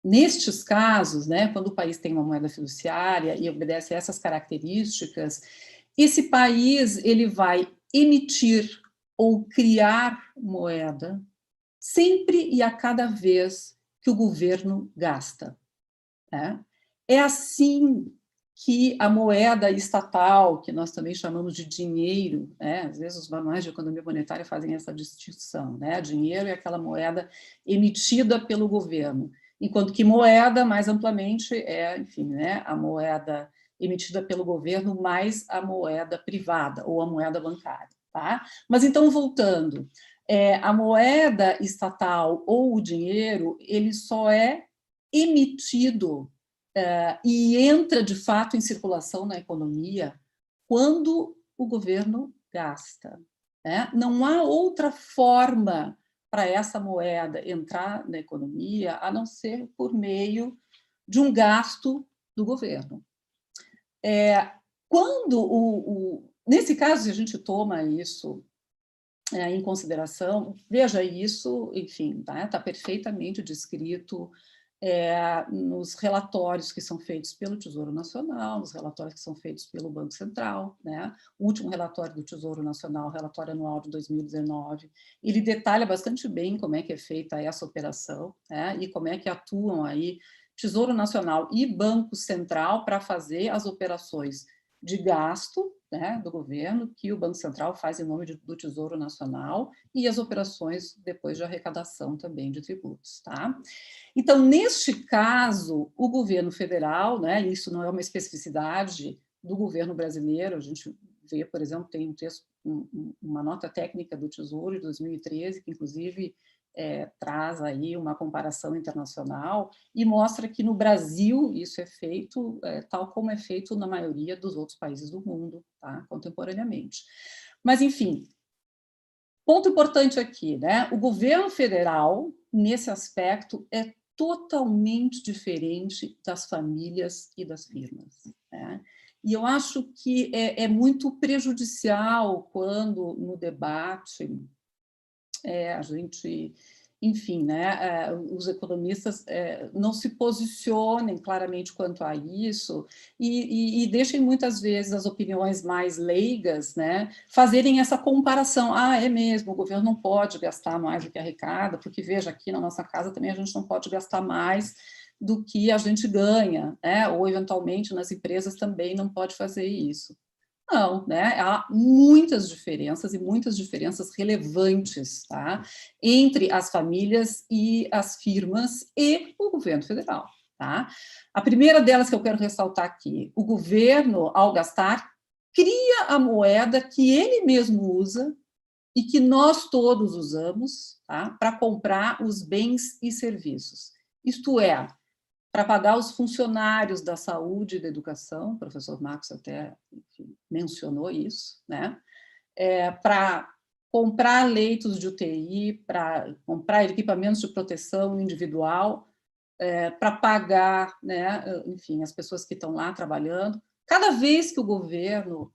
Nestes casos, né, quando o país tem uma moeda fiduciária e obedece a essas características, esse país ele vai emitir ou criar moeda sempre e a cada vez que o governo gasta, né? É assim que a moeda estatal, que nós também chamamos de dinheiro, né? Às vezes os manuais de economia monetária fazem essa distinção, né? Dinheiro é aquela moeda emitida pelo governo, enquanto que moeda, mais amplamente, enfim, né, a moeda emitida pelo governo mais a moeda privada ou a moeda bancária, tá? Mas então, voltando, a moeda estatal ou o dinheiro, ele só é emitido e entra, de fato, em circulação na economia quando o governo gasta, né? Não há outra forma para essa moeda entrar na economia a não ser por meio de um gasto do governo. Nesse caso, se a gente toma isso em consideração, veja isso, enfim, tá perfeitamente descrito nos relatórios que são feitos pelo Tesouro Nacional, nos relatórios que são feitos pelo Banco Central, né? O último relatório do Tesouro Nacional, o relatório anual de 2019, ele detalha bastante bem como é que é feita essa operação, né? E como é que atuam aí Tesouro Nacional e Banco Central para fazer as operações de gasto, né, do governo, que o Banco Central faz em nome do Tesouro Nacional, e as operações depois de arrecadação também de tributos, tá? Então, neste caso, o governo federal, né, isso não é uma especificidade do governo brasileiro, a gente vê, por exemplo, tem um texto, uma nota técnica do Tesouro de 2013, que inclusive traz aí uma comparação internacional e mostra que no Brasil isso é feito tal como é feito na maioria dos outros países do mundo, tá, contemporaneamente. Mas, enfim, ponto importante aqui, né? O governo federal, nesse aspecto, é totalmente diferente das famílias e das firmas, né? E eu acho que é muito prejudicial quando, no debate, a gente, enfim, né, os economistas não se posicionem claramente quanto a isso e deixem muitas vezes as opiniões mais leigas, né, fazerem essa comparação. É mesmo, o governo não pode gastar mais do que arrecada, porque, veja, aqui na nossa casa também a gente não pode gastar mais do que a gente ganha, né, ou, eventualmente, nas empresas também não pode fazer isso. Não, né? Há muitas diferenças e muitas diferenças relevantes, tá? Entre as famílias e as firmas e o governo federal, tá? A primeira delas que eu quero ressaltar aqui, o governo, ao gastar, cria a moeda que ele mesmo usa e que nós todos usamos, tá? Para comprar os bens e serviços. Isto é, para pagar os funcionários da saúde e da educação, o professor Marcos até, enfim, mencionou isso, né? Para comprar leitos de UTI, para comprar equipamentos de proteção individual, para pagar, né, enfim, as pessoas que estão lá trabalhando. Cada vez que o governo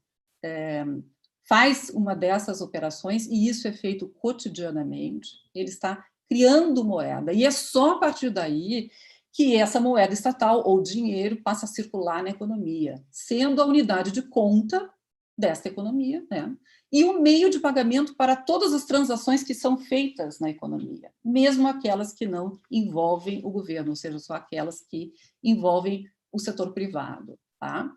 faz uma dessas operações, e isso é feito cotidianamente, ele está criando moeda, e é só a partir daí que essa moeda estatal ou dinheiro passa a circular na economia, sendo a unidade de conta desta economia, né? E o meio de pagamento para todas as transações que são feitas na economia, mesmo aquelas que não envolvem o governo, ou seja, só aquelas que envolvem o setor privado. Tá?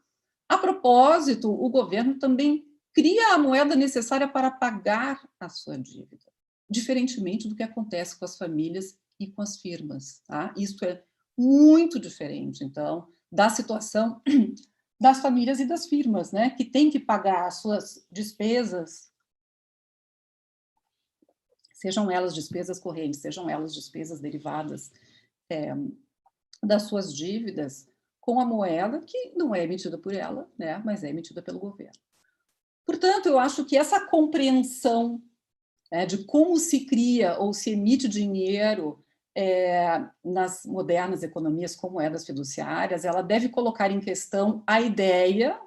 A propósito, o governo também cria a moeda necessária para pagar a sua dívida, diferentemente do que acontece com as famílias e com as firmas. Tá? Isso é muito diferente, então, da situação das famílias e das firmas, né, que têm que pagar as suas despesas, sejam elas despesas correntes, sejam elas despesas derivadas das suas dívidas, com a moeda que não é emitida por ela, né, mas é emitida pelo governo. Portanto, eu acho que essa compreensão, né, de como se cria ou se emite dinheiro nas modernas economias com moedas fiduciárias, ela deve colocar em questão a ideia,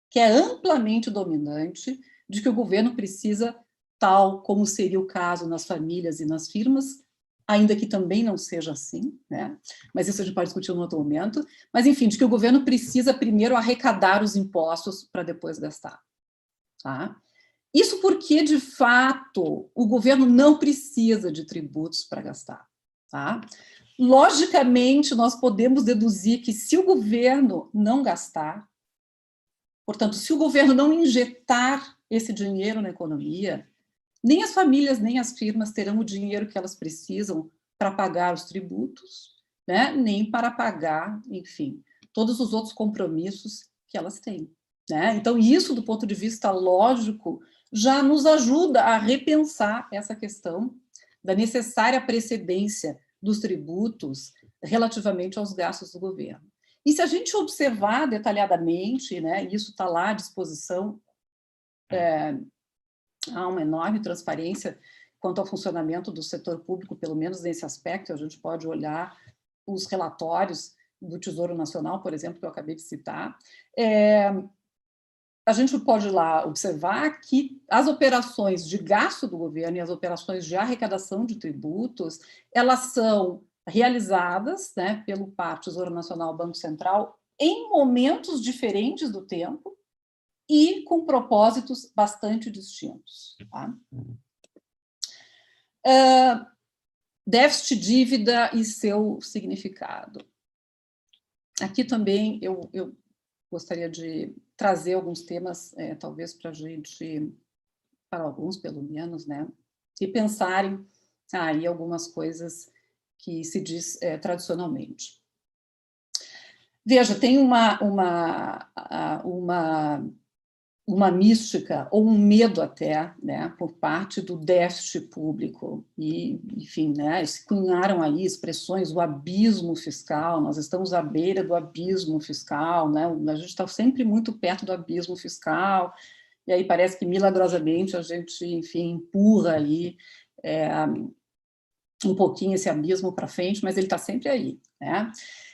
que é amplamente dominante, de que o governo precisa, tal como seria o caso nas famílias e nas firmas, ainda que também não seja assim, né? Mas isso a gente pode discutir em outro momento, mas, enfim, de que o governo precisa primeiro arrecadar os impostos para depois gastar. Tá? Isso porque, de fato, o governo não precisa de tributos para gastar. Tá? Logicamente, nós podemos deduzir que se o governo não gastar, portanto, se o governo não injetar esse dinheiro na economia, nem as famílias, nem as firmas terão o dinheiro que elas precisam para pagar os tributos, né? Nem para pagar, enfim, todos os outros compromissos que elas têm. Né? Então, isso, do ponto de vista lógico, já nos ajuda a repensar essa questão da necessária precedência dos tributos relativamente aos gastos do governo. E se a gente observar detalhadamente, né, isso está lá à disposição, há uma enorme transparência quanto ao funcionamento do setor público, pelo menos nesse aspecto, a gente pode olhar os relatórios do Tesouro Nacional, por exemplo, que eu acabei de citar, a gente pode lá observar que as operações de gasto do governo e as operações de arrecadação de tributos, elas são realizadas, né, pelo PAR, Tesouro Nacional, Banco Central, em momentos diferentes do tempo e com propósitos bastante distintos. Tá? Déficit, dívida e seu significado. Aqui também eu gostaria de trazer alguns temas, talvez para a gente, para alguns pelo menos, né, e pensarem aí algumas coisas que se diz tradicionalmente. Veja, tem uma mística, ou um medo até, né, por parte do déficit público. E, enfim, né, se cunharam aí expressões, o abismo fiscal, nós estamos à beira do abismo fiscal, né, a gente está sempre muito perto do abismo fiscal, e aí parece que, milagrosamente, a gente, enfim, empurra aí um pouquinho esse abismo para frente, mas ele está sempre aí, né?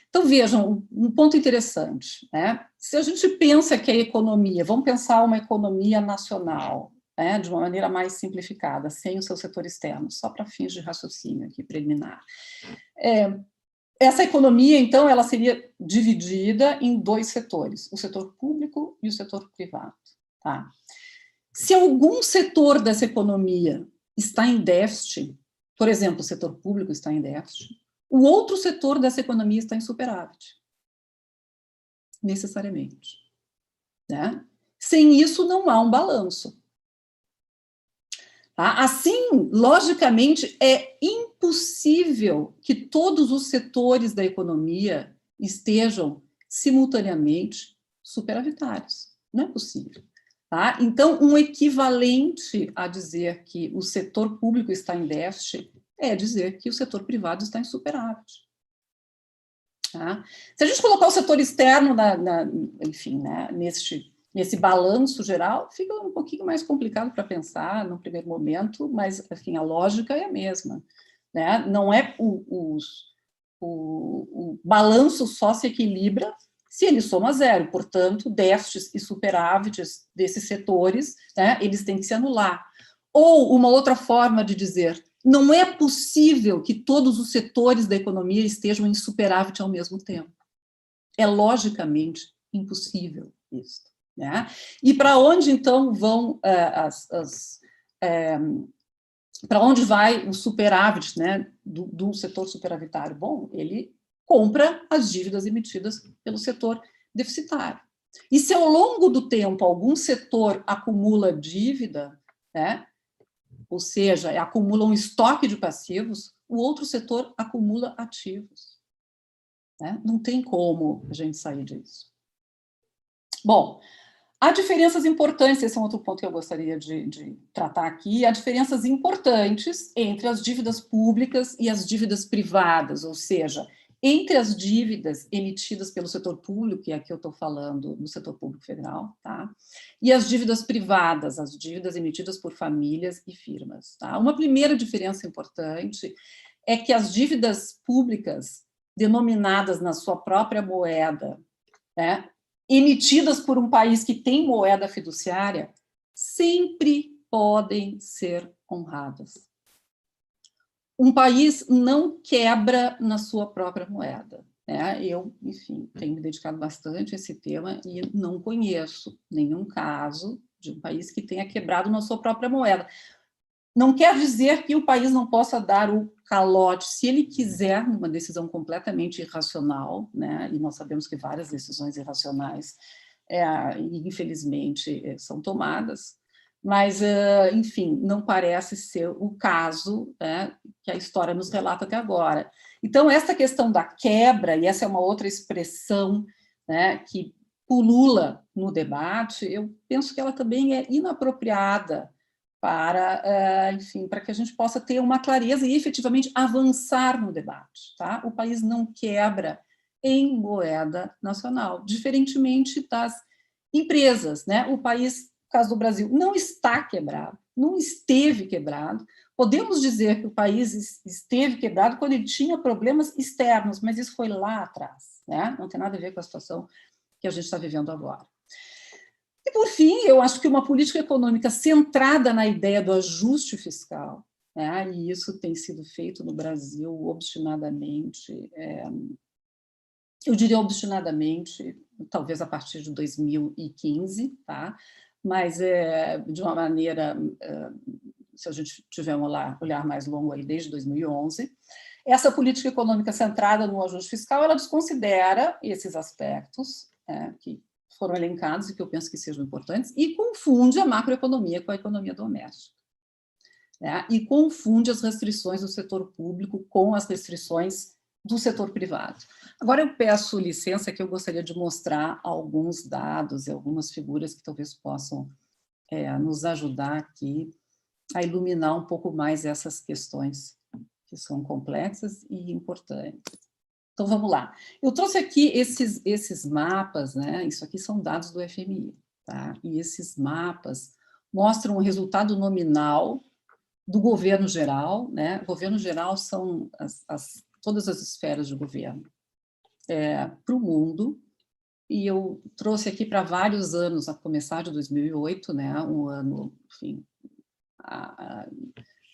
Então, vejam, um ponto interessante, né? Se a gente pensa que a economia, vamos pensar uma economia nacional, né, de uma maneira mais simplificada, sem o seu setor externo, só para fins de raciocínio aqui preliminar. Essa economia, então, ela seria dividida em dois setores, o setor público e o setor privado. Tá? Se algum setor dessa economia está em déficit, por exemplo, o setor público está em déficit, o outro setor dessa economia está em superávit. Necessariamente. Né? Sem isso, não há um balanço. Tá? Assim, logicamente, é impossível que todos os setores da economia estejam simultaneamente superavitários. Não é possível. Tá? Então, um equivalente a dizer que o setor público está em déficit é dizer que o setor privado está em superávit. Tá? Se a gente colocar o setor externo, enfim, né, nesse balanço geral, fica um pouquinho mais complicado para pensar no primeiro momento, mas, enfim, a lógica é a mesma. Né? Não é o balanço só se equilibra se ele soma zero. Portanto, déficits e superávites desses setores, né, eles têm que se anular. Ou uma outra forma de dizer, não é possível que todos os setores da economia estejam em superávit ao mesmo tempo. É logicamente impossível isso. Né? E para onde, então, vão para onde vai o superávit, né, do setor superavitário? Bom, ele compra as dívidas emitidas pelo setor deficitário. E se ao longo do tempo algum setor acumula dívida, né, ou seja, acumula um estoque de passivos, o outro setor acumula ativos. Né? Não tem como a gente sair disso. Bom, há diferenças importantes, esse é um outro ponto que eu gostaria de tratar aqui, há diferenças importantes entre as dívidas públicas e as dívidas privadas, ou seja, entre as dívidas emitidas pelo setor público, e aqui eu estou falando do setor público federal, tá? E as dívidas privadas, as dívidas emitidas por famílias e firmas. Tá? Uma primeira diferença importante é que as dívidas públicas, denominadas na sua própria moeda, né, emitidas por um país que tem moeda fiduciária, sempre podem ser honradas. Um país não quebra na sua própria moeda. Né? Eu, enfim, tenho me dedicado bastante a esse tema e não conheço nenhum caso de um país que tenha quebrado na sua própria moeda. Não quer dizer que o país não possa dar o calote, se ele quiser, numa decisão completamente irracional, né? E nós sabemos que várias decisões irracionais, infelizmente, são tomadas, mas, enfim, não parece ser o caso, né, que a história nos relata até agora. Então, essa questão da quebra, e essa é uma outra expressão, né, que pulula no debate, eu penso que ela também é inapropriada para, enfim, para que a gente possa ter uma clareza e efetivamente avançar no debate. Tá? O país não quebra em moeda nacional, diferentemente das empresas. Né? O país, no caso do Brasil, não está quebrado, não esteve quebrado. Podemos dizer que o país esteve quebrado quando ele tinha problemas externos, mas isso foi lá atrás. Né? Não tem nada a ver com a situação que a gente está vivendo agora. E, por fim, eu acho que uma política econômica centrada na ideia do ajuste fiscal, né, e isso tem sido feito no Brasil obstinadamente, eu diria obstinadamente, talvez a partir de 2015, tá? Mas de uma maneira, se a gente tiver um olhar mais longo aí, desde 2011, essa política econômica centrada no ajuste fiscal, ela desconsidera esses aspectos, que foram elencados e que eu penso que sejam importantes, e confunde a macroeconomia com a economia doméstica. Né? E confunde as restrições do setor público com as restrições do setor privado. Agora eu peço licença que eu gostaria de mostrar alguns dados e algumas figuras que talvez possam nos ajudar aqui a iluminar um pouco mais essas questões que são complexas e importantes. Então, vamos lá. Eu trouxe aqui esses mapas, né? Isso aqui são dados do FMI, tá? E esses mapas mostram o resultado nominal do governo geral, né? O governo geral são todas as esferas de governo para o mundo, e eu trouxe aqui para vários anos, a começar de 2008, né? Um ano, enfim,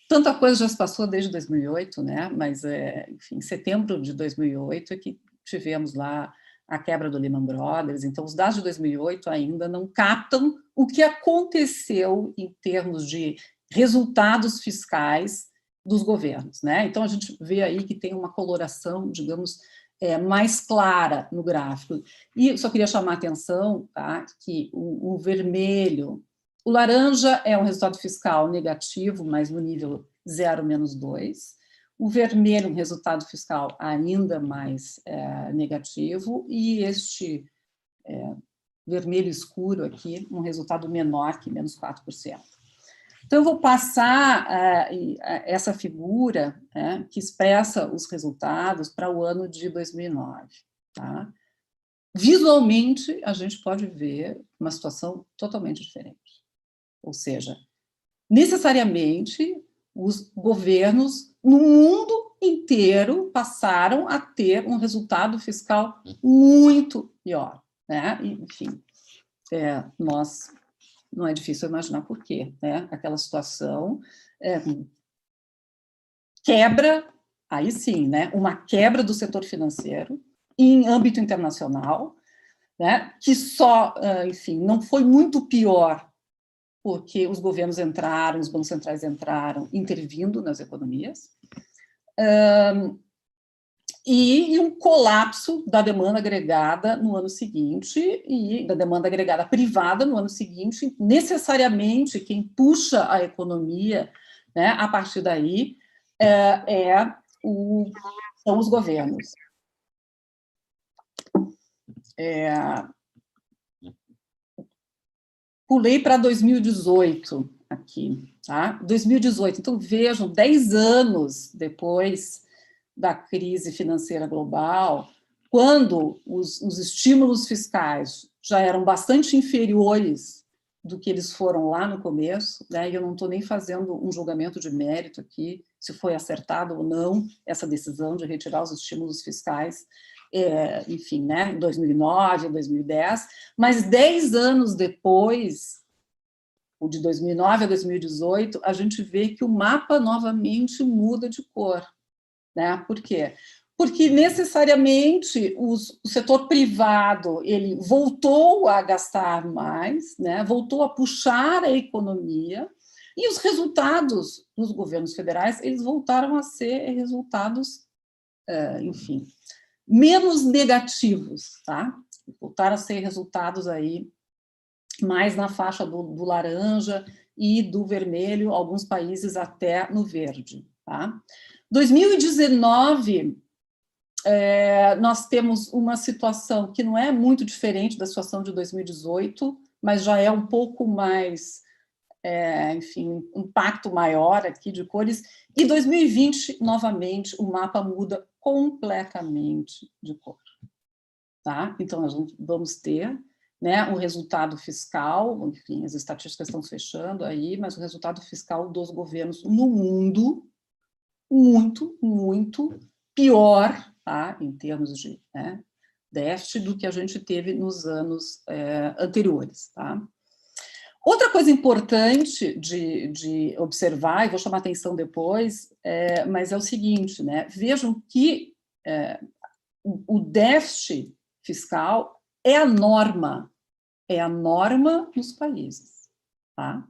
tanta coisa já se passou desde 2008, né? Mas, enfim, em setembro de 2008 é que tivemos lá a quebra do Lehman Brothers, então os dados de 2008 ainda não captam o que aconteceu em termos de resultados fiscais dos governos, né? Então a gente vê aí que tem uma coloração, digamos, mais clara no gráfico. E só queria chamar a atenção, tá, que o vermelho, o laranja é um resultado fiscal negativo, mas no nível 0-2. O vermelho, um resultado fiscal ainda mais negativo. E este vermelho escuro aqui, um resultado menor que menos 4%. Então, eu vou passar essa figura que expressa os resultados para o ano de 2009. Tá? Visualmente, a gente pode ver uma situação totalmente diferente. Ou seja, necessariamente, os governos no mundo inteiro passaram a ter um resultado fiscal muito pior, né? Enfim, não é difícil imaginar por quê, né? Aquela situação quebra, aí sim, né? Uma quebra do setor financeiro em âmbito internacional, né? Que só, enfim, não foi muito pior porque os governos entraram, os bancos centrais entraram intervindo nas economias, e um colapso da demanda agregada no ano seguinte, e da demanda agregada privada no ano seguinte, necessariamente quem puxa a economia, né, a partir daí são os governos. Pulei para 2018 aqui, tá? 2018, então vejam, 10 anos depois da crise financeira global, quando os estímulos fiscais já eram bastante inferiores do que eles foram lá no começo, né? E eu não estou nem fazendo um julgamento de mérito aqui, se foi acertado ou não essa decisão de retirar os estímulos fiscais, enfim, né, em 2009, 2010, mas 10 anos depois, o de 2009 a 2018, a gente vê que o mapa novamente muda de cor, né? Por quê? Porque necessariamente o setor privado ele voltou a gastar mais, né? Voltou a puxar a economia, e os resultados dos governos federais eles voltaram a ser resultados, enfim, menos negativos, tá? Voltaram a ser resultados aí mais na faixa do laranja e do vermelho, alguns países até no verde, tá? 2019, nós temos uma situação que não é muito diferente da situação de 2018, mas já é um pouco mais, enfim, um impacto maior aqui de cores, e 2020, novamente, o mapa muda completamente de cor, tá? Então, nós vamos ter, né, um resultado fiscal, enfim, as estatísticas estão fechando aí, mas o resultado fiscal dos governos no mundo muito, muito pior, tá, em termos de, né, déficit do que a gente teve nos anos anteriores, tá? Outra coisa importante de observar, e vou chamar atenção depois, mas é o seguinte, né? Vejam que o déficit fiscal é a norma nos países, tá?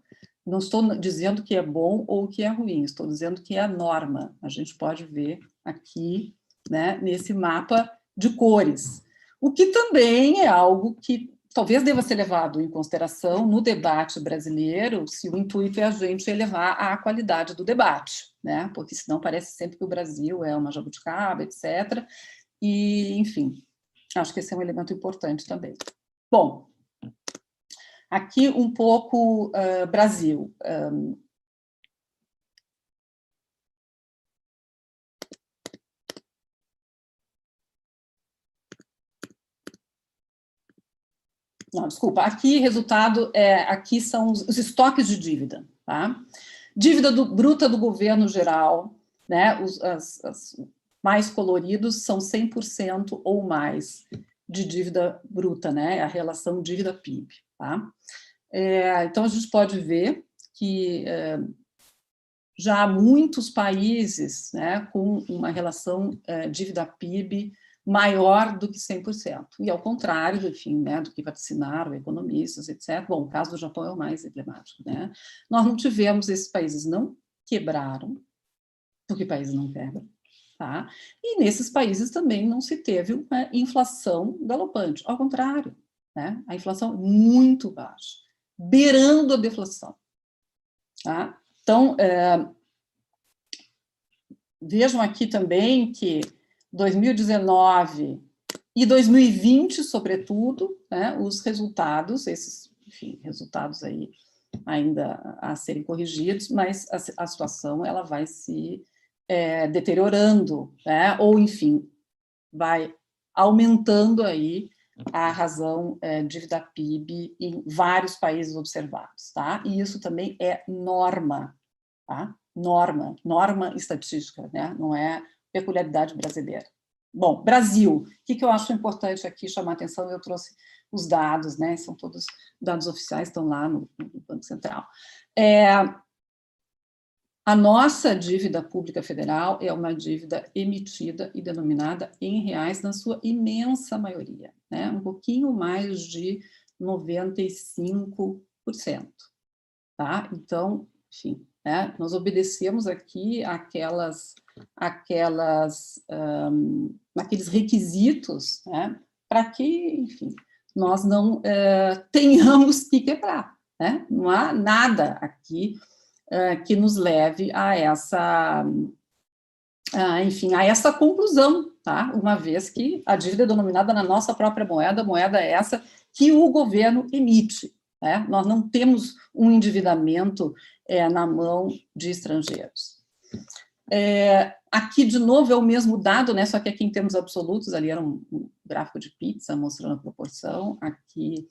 Não estou dizendo que é bom ou que é ruim, estou dizendo que é a norma. A gente pode ver aqui, né, nesse mapa de cores, o que também é algo que talvez deva ser levado em consideração no debate brasileiro, se o intuito é a gente elevar a qualidade do debate, né? Porque senão parece sempre que o Brasil é uma jabuticaba, etc. E, enfim, acho que esse é um elemento importante também. Bom, aqui um pouco Brasil. Não, desculpa, aqui resultado, aqui são os estoques de dívida, tá? Dívida bruta do governo geral, né? As mais coloridos são 100% ou mais de dívida bruta, né? A relação dívida-PIB, tá? Então, a gente pode ver que já há muitos países, né, com uma relação dívida-PIB maior do que 100%. E, ao contrário, enfim, né, do que vaticinaram economistas, etc. Bom, o caso do Japão é o mais emblemático, né? Nós não tivemos, esses países não quebraram, porque países não quebram, tá? E nesses países também não se teve uma inflação galopante. Ao contrário, né? A inflação muito baixa, beirando a deflação, tá? Então, vejam aqui também que 2019 e 2020, sobretudo, né, os resultados, esses, enfim, resultados aí ainda a serem corrigidos, mas a situação ela vai se deteriorando, né, ou, enfim, vai aumentando aí a razão dívida-PIB em vários países observados, tá? E isso também é norma, tá? Norma estatística, né? Não é peculiaridade brasileira. Bom, Brasil, o que eu acho importante aqui chamar a atenção? Eu trouxe os dados, né? São todos dados oficiais, estão lá no Banco Central. A nossa dívida pública federal é uma dívida emitida e denominada em reais na sua imensa maioria, né? Um pouquinho mais de 95%, tá? Então, enfim, né? Nós obedecemos aqui aqueles requisitos, né? Para que, enfim, nós não tenhamos que quebrar, né? Não há nada aqui que nos leve a essa, enfim, a essa conclusão, tá? Uma vez que a dívida é denominada na nossa própria moeda é essa que o governo emite, né? Nós não temos um endividamento na mão de estrangeiros. Aqui, de novo, é o mesmo dado, né? Só que aqui em termos absolutos, ali era um gráfico de pizza mostrando a proporção, aqui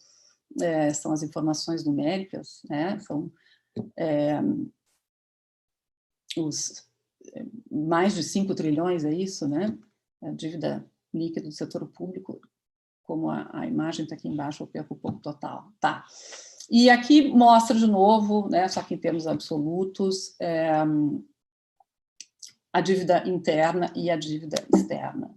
são as informações numéricas, né? São os mais de 5 trilhões, é isso, né? A dívida líquida do setor público, como a imagem está aqui embaixo, eu perco um pouco total. Tá. E aqui mostra de novo, né, só que em termos absolutos, a dívida interna e a dívida externa.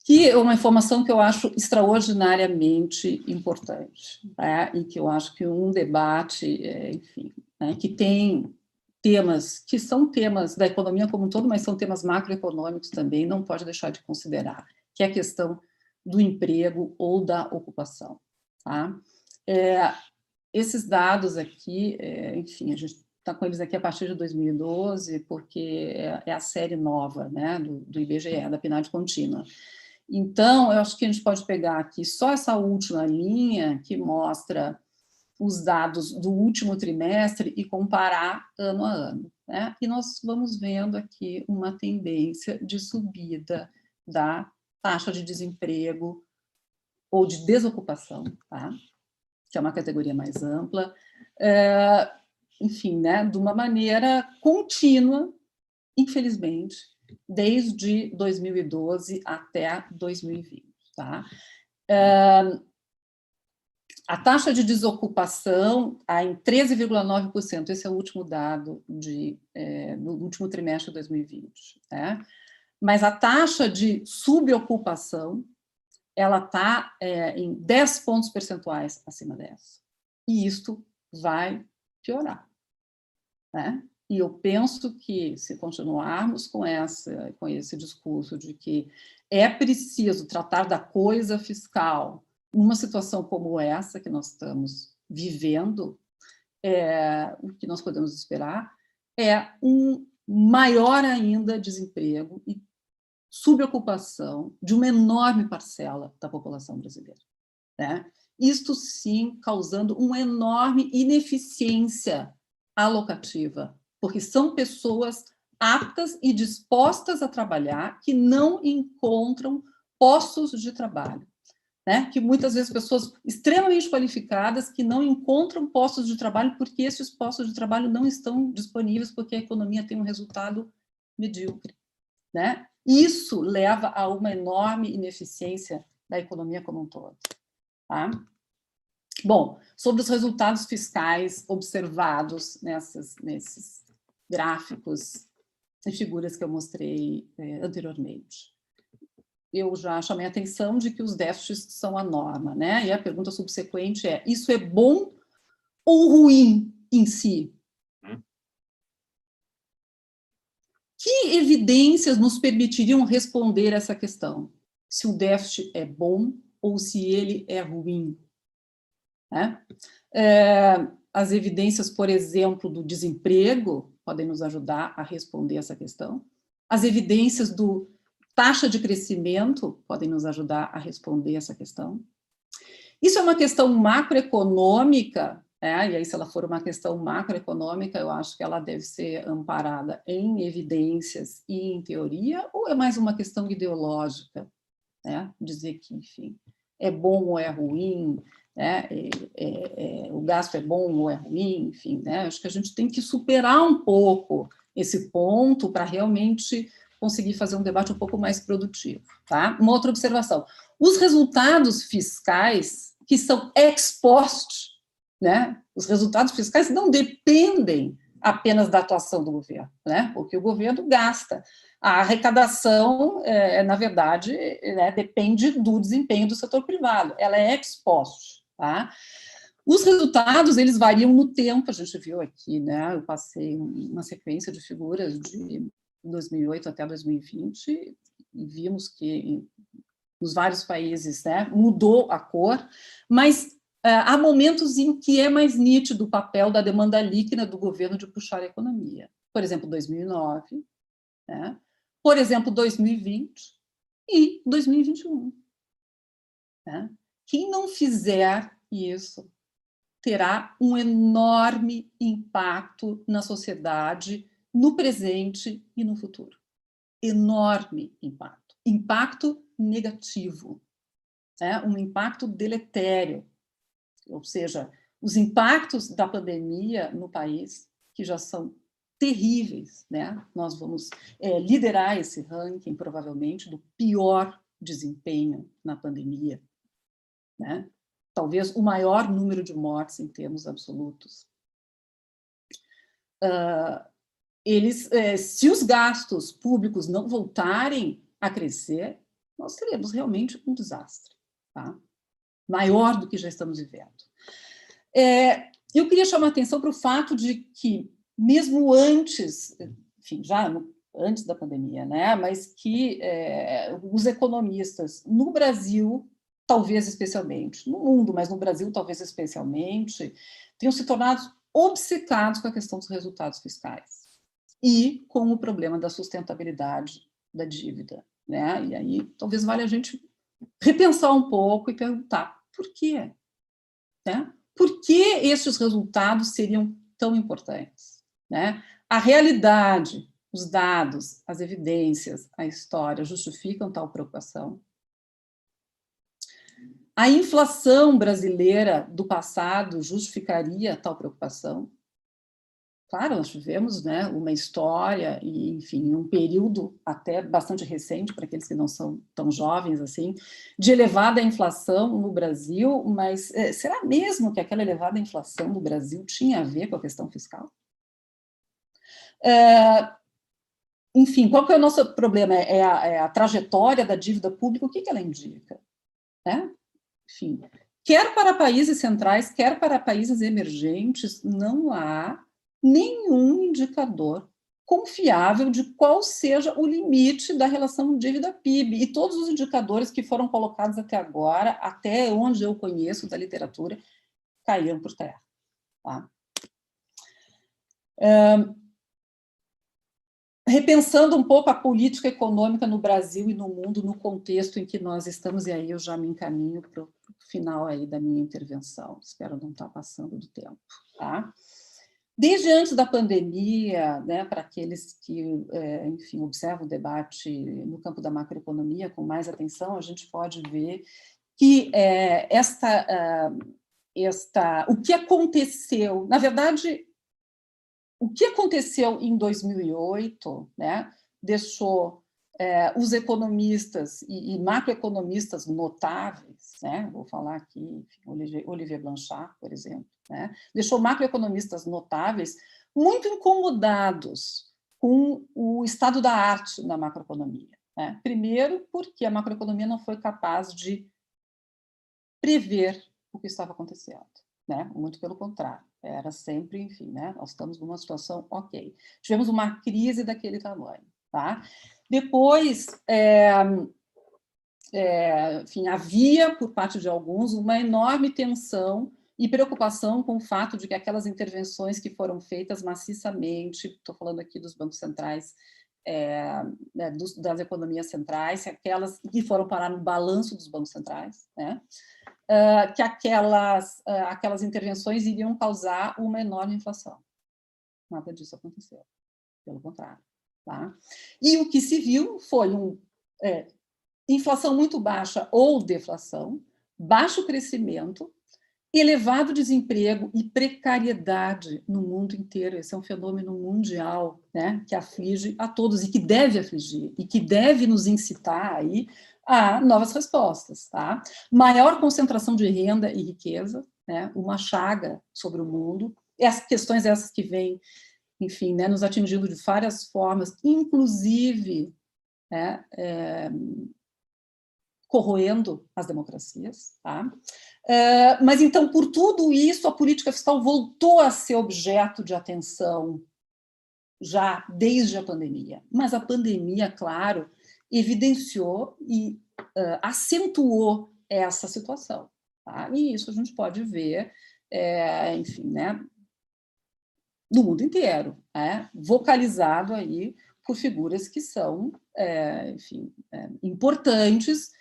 Que é uma informação que eu acho extraordinariamente importante, né? E que eu acho que um debate, enfim, né, que tem temas que são temas da economia como um todo, mas são temas macroeconômicos também, não pode deixar de considerar, que é a questão do emprego ou da ocupação. Tá? Esses dados aqui, enfim, a gente está com eles aqui a partir de 2012, porque é a série nova, né, do IBGE, da PNAD contínua. Então, eu acho que a gente pode pegar aqui só essa última linha que mostra os dados do último trimestre e comparar ano a ano, né? E nós vamos vendo aqui uma tendência de subida da taxa de desemprego ou de desocupação, tá? Que é uma categoria mais ampla, enfim, né? De uma maneira contínua, infelizmente, desde 2012 até 2020, tá? A taxa de desocupação está em 13,9%, esse é o último dado do último trimestre de 2020. Né? Mas a taxa de subocupação ela está em 10 pontos percentuais acima dessa. E isto vai piorar. Né? E eu penso que, se continuarmos com esse discurso de que é preciso tratar da coisa fiscal numa situação como essa que nós estamos vivendo, o que nós podemos esperar é um maior ainda desemprego e subocupação de uma enorme parcela da população brasileira. Né? Isto, sim, causando uma enorme ineficiência alocativa, porque são pessoas aptas e dispostas a trabalhar que não encontram postos de trabalho. Né? Que muitas vezes pessoas extremamente qualificadas que não encontram postos de trabalho porque esses postos de trabalho não estão disponíveis porque a economia tem um resultado medíocre. Né? Isso leva a uma enorme ineficiência da economia como um todo. Tá? Bom, sobre os resultados fiscais observados nesses gráficos e figuras que eu mostrei anteriormente. Eu já chamei a atenção de que os déficits são a norma, né? E a pergunta subsequente é: isso é bom ou ruim em si? Que evidências nos permitiriam responder essa questão? Se o déficit é bom ou se ele é ruim? Né? As evidências, por exemplo, do desemprego podem nos ajudar a responder essa questão. As evidências do taxa de crescimento podem nos ajudar a responder essa questão. Isso é uma questão macroeconômica, né? E aí, se ela for uma questão macroeconômica, eu acho que ela deve ser amparada em evidências e em teoria, ou é mais uma questão ideológica, né? Dizer que, enfim, é bom ou é ruim, né? O gasto é bom ou é ruim, enfim, né? Acho que a gente tem que superar um pouco esse ponto para realmente conseguir fazer um debate um pouco mais produtivo. Tá? Uma outra observação. Os resultados fiscais que são ex post, né? Os resultados fiscais não dependem apenas da atuação do governo, né? Porque o governo gasta. A arrecadação, na verdade, né, depende do desempenho do setor privado. Ela é ex post, tá? Os resultados, eles variam no tempo, a gente viu aqui, né? Eu passei uma sequência de figuras de 2008 até 2020 e vimos que nos vários países, né, mudou a cor, mas há momentos em que é mais nítido o papel da demanda líquida do governo de puxar a economia. Por exemplo, 2009, né? Por exemplo, 2020 e 2021. Né? Quem não fizer isso terá um enorme impacto na sociedade, no presente e no futuro. Enorme impacto. Impacto negativo, né? Um impacto deletério, ou seja, os impactos da pandemia no país, que já são terríveis, né? Nós vamos liderar esse ranking, provavelmente, do pior desempenho na pandemia, né? Talvez o maior número de mortes em termos absolutos. Se os gastos públicos não voltarem a crescer, nós teremos realmente um desastre, tá? Maior do que já estamos vivendo. Eu queria chamar a atenção para o fato de que, mesmo antes, enfim, antes da pandemia, né, mas que os economistas, no Brasil, talvez especialmente, no mundo, mas no Brasil talvez especialmente, tenham se tornado obcecados com a questão dos resultados fiscais e com o problema da sustentabilidade da dívida, né? E aí talvez valha a gente repensar um pouco e perguntar por quê? Né? Por que estes resultados seriam tão importantes? Né? A realidade, os dados, as evidências, a história justificam tal preocupação? A inflação brasileira do passado justificaria tal preocupação? Claro, nós tivemos, né, uma história e, enfim, um período até bastante recente, para aqueles que não são tão jovens assim, de elevada inflação no Brasil, mas será mesmo que aquela elevada inflação no Brasil tinha a ver com a questão fiscal? Enfim, qual que é o nosso problema? É a trajetória da dívida pública, o que ela indica? Né? Enfim, quer para países centrais, quer para países emergentes, não há nenhum indicador confiável de qual seja o limite da relação dívida-PIB. E todos os indicadores que foram colocados até agora, até onde eu conheço da literatura, caíram por terra. Tá? Repensando um pouco a política econômica no Brasil e no mundo, no contexto em que nós estamos, e aí eu já me encaminho para o final aí da minha intervenção. Espero não estar passando do tempo. Tá? Desde antes da pandemia, né, para aqueles que, enfim, observam o debate no campo da macroeconomia com mais atenção, a gente pode ver que o que aconteceu, na verdade, o que aconteceu em 2008, né, deixou os economistas e macroeconomistas notáveis, né, vou falar aqui, enfim, Olivier Blanchard, por exemplo, né, deixou macroeconomistas notáveis muito incomodados com o estado da arte na macroeconomia. Né? Primeiro, porque a macroeconomia não foi capaz de prever o que estava acontecendo. Né? Muito pelo contrário, era sempre, enfim, né? Nós estamos numa situação ok. Tivemos uma crise daquele tamanho. Tá? Depois, enfim, havia, por parte de alguns, uma enorme tensão e preocupação com o fato de que aquelas intervenções que foram feitas maciçamente, estou falando aqui dos bancos centrais, das economias centrais, aquelas que foram parar no balanço dos bancos centrais, né? Que aquelas intervenções iriam causar uma enorme inflação. Nada disso aconteceu, pelo contrário. Tá? E o que se viu foi inflação muito baixa ou deflação, baixo crescimento elevado desemprego e precariedade no mundo inteiro. Esse é um fenômeno mundial, né, que aflige a todos e que deve afligir e que deve nos incitar aí a novas respostas. Tá? Maior concentração de renda e riqueza, né, uma chaga sobre o mundo. Essas questões essas que vêm, enfim, né, nos atingindo de várias formas, inclusive, né, corroendo as democracias. Tá? Mas, então, por tudo isso, a política fiscal voltou a ser objeto de atenção já desde a pandemia. Mas a pandemia, claro, evidenciou e acentuou essa situação. Tá? E isso a gente pode ver, enfim, né, no mundo inteiro, vocalizado aí por figuras que são, enfim, importantes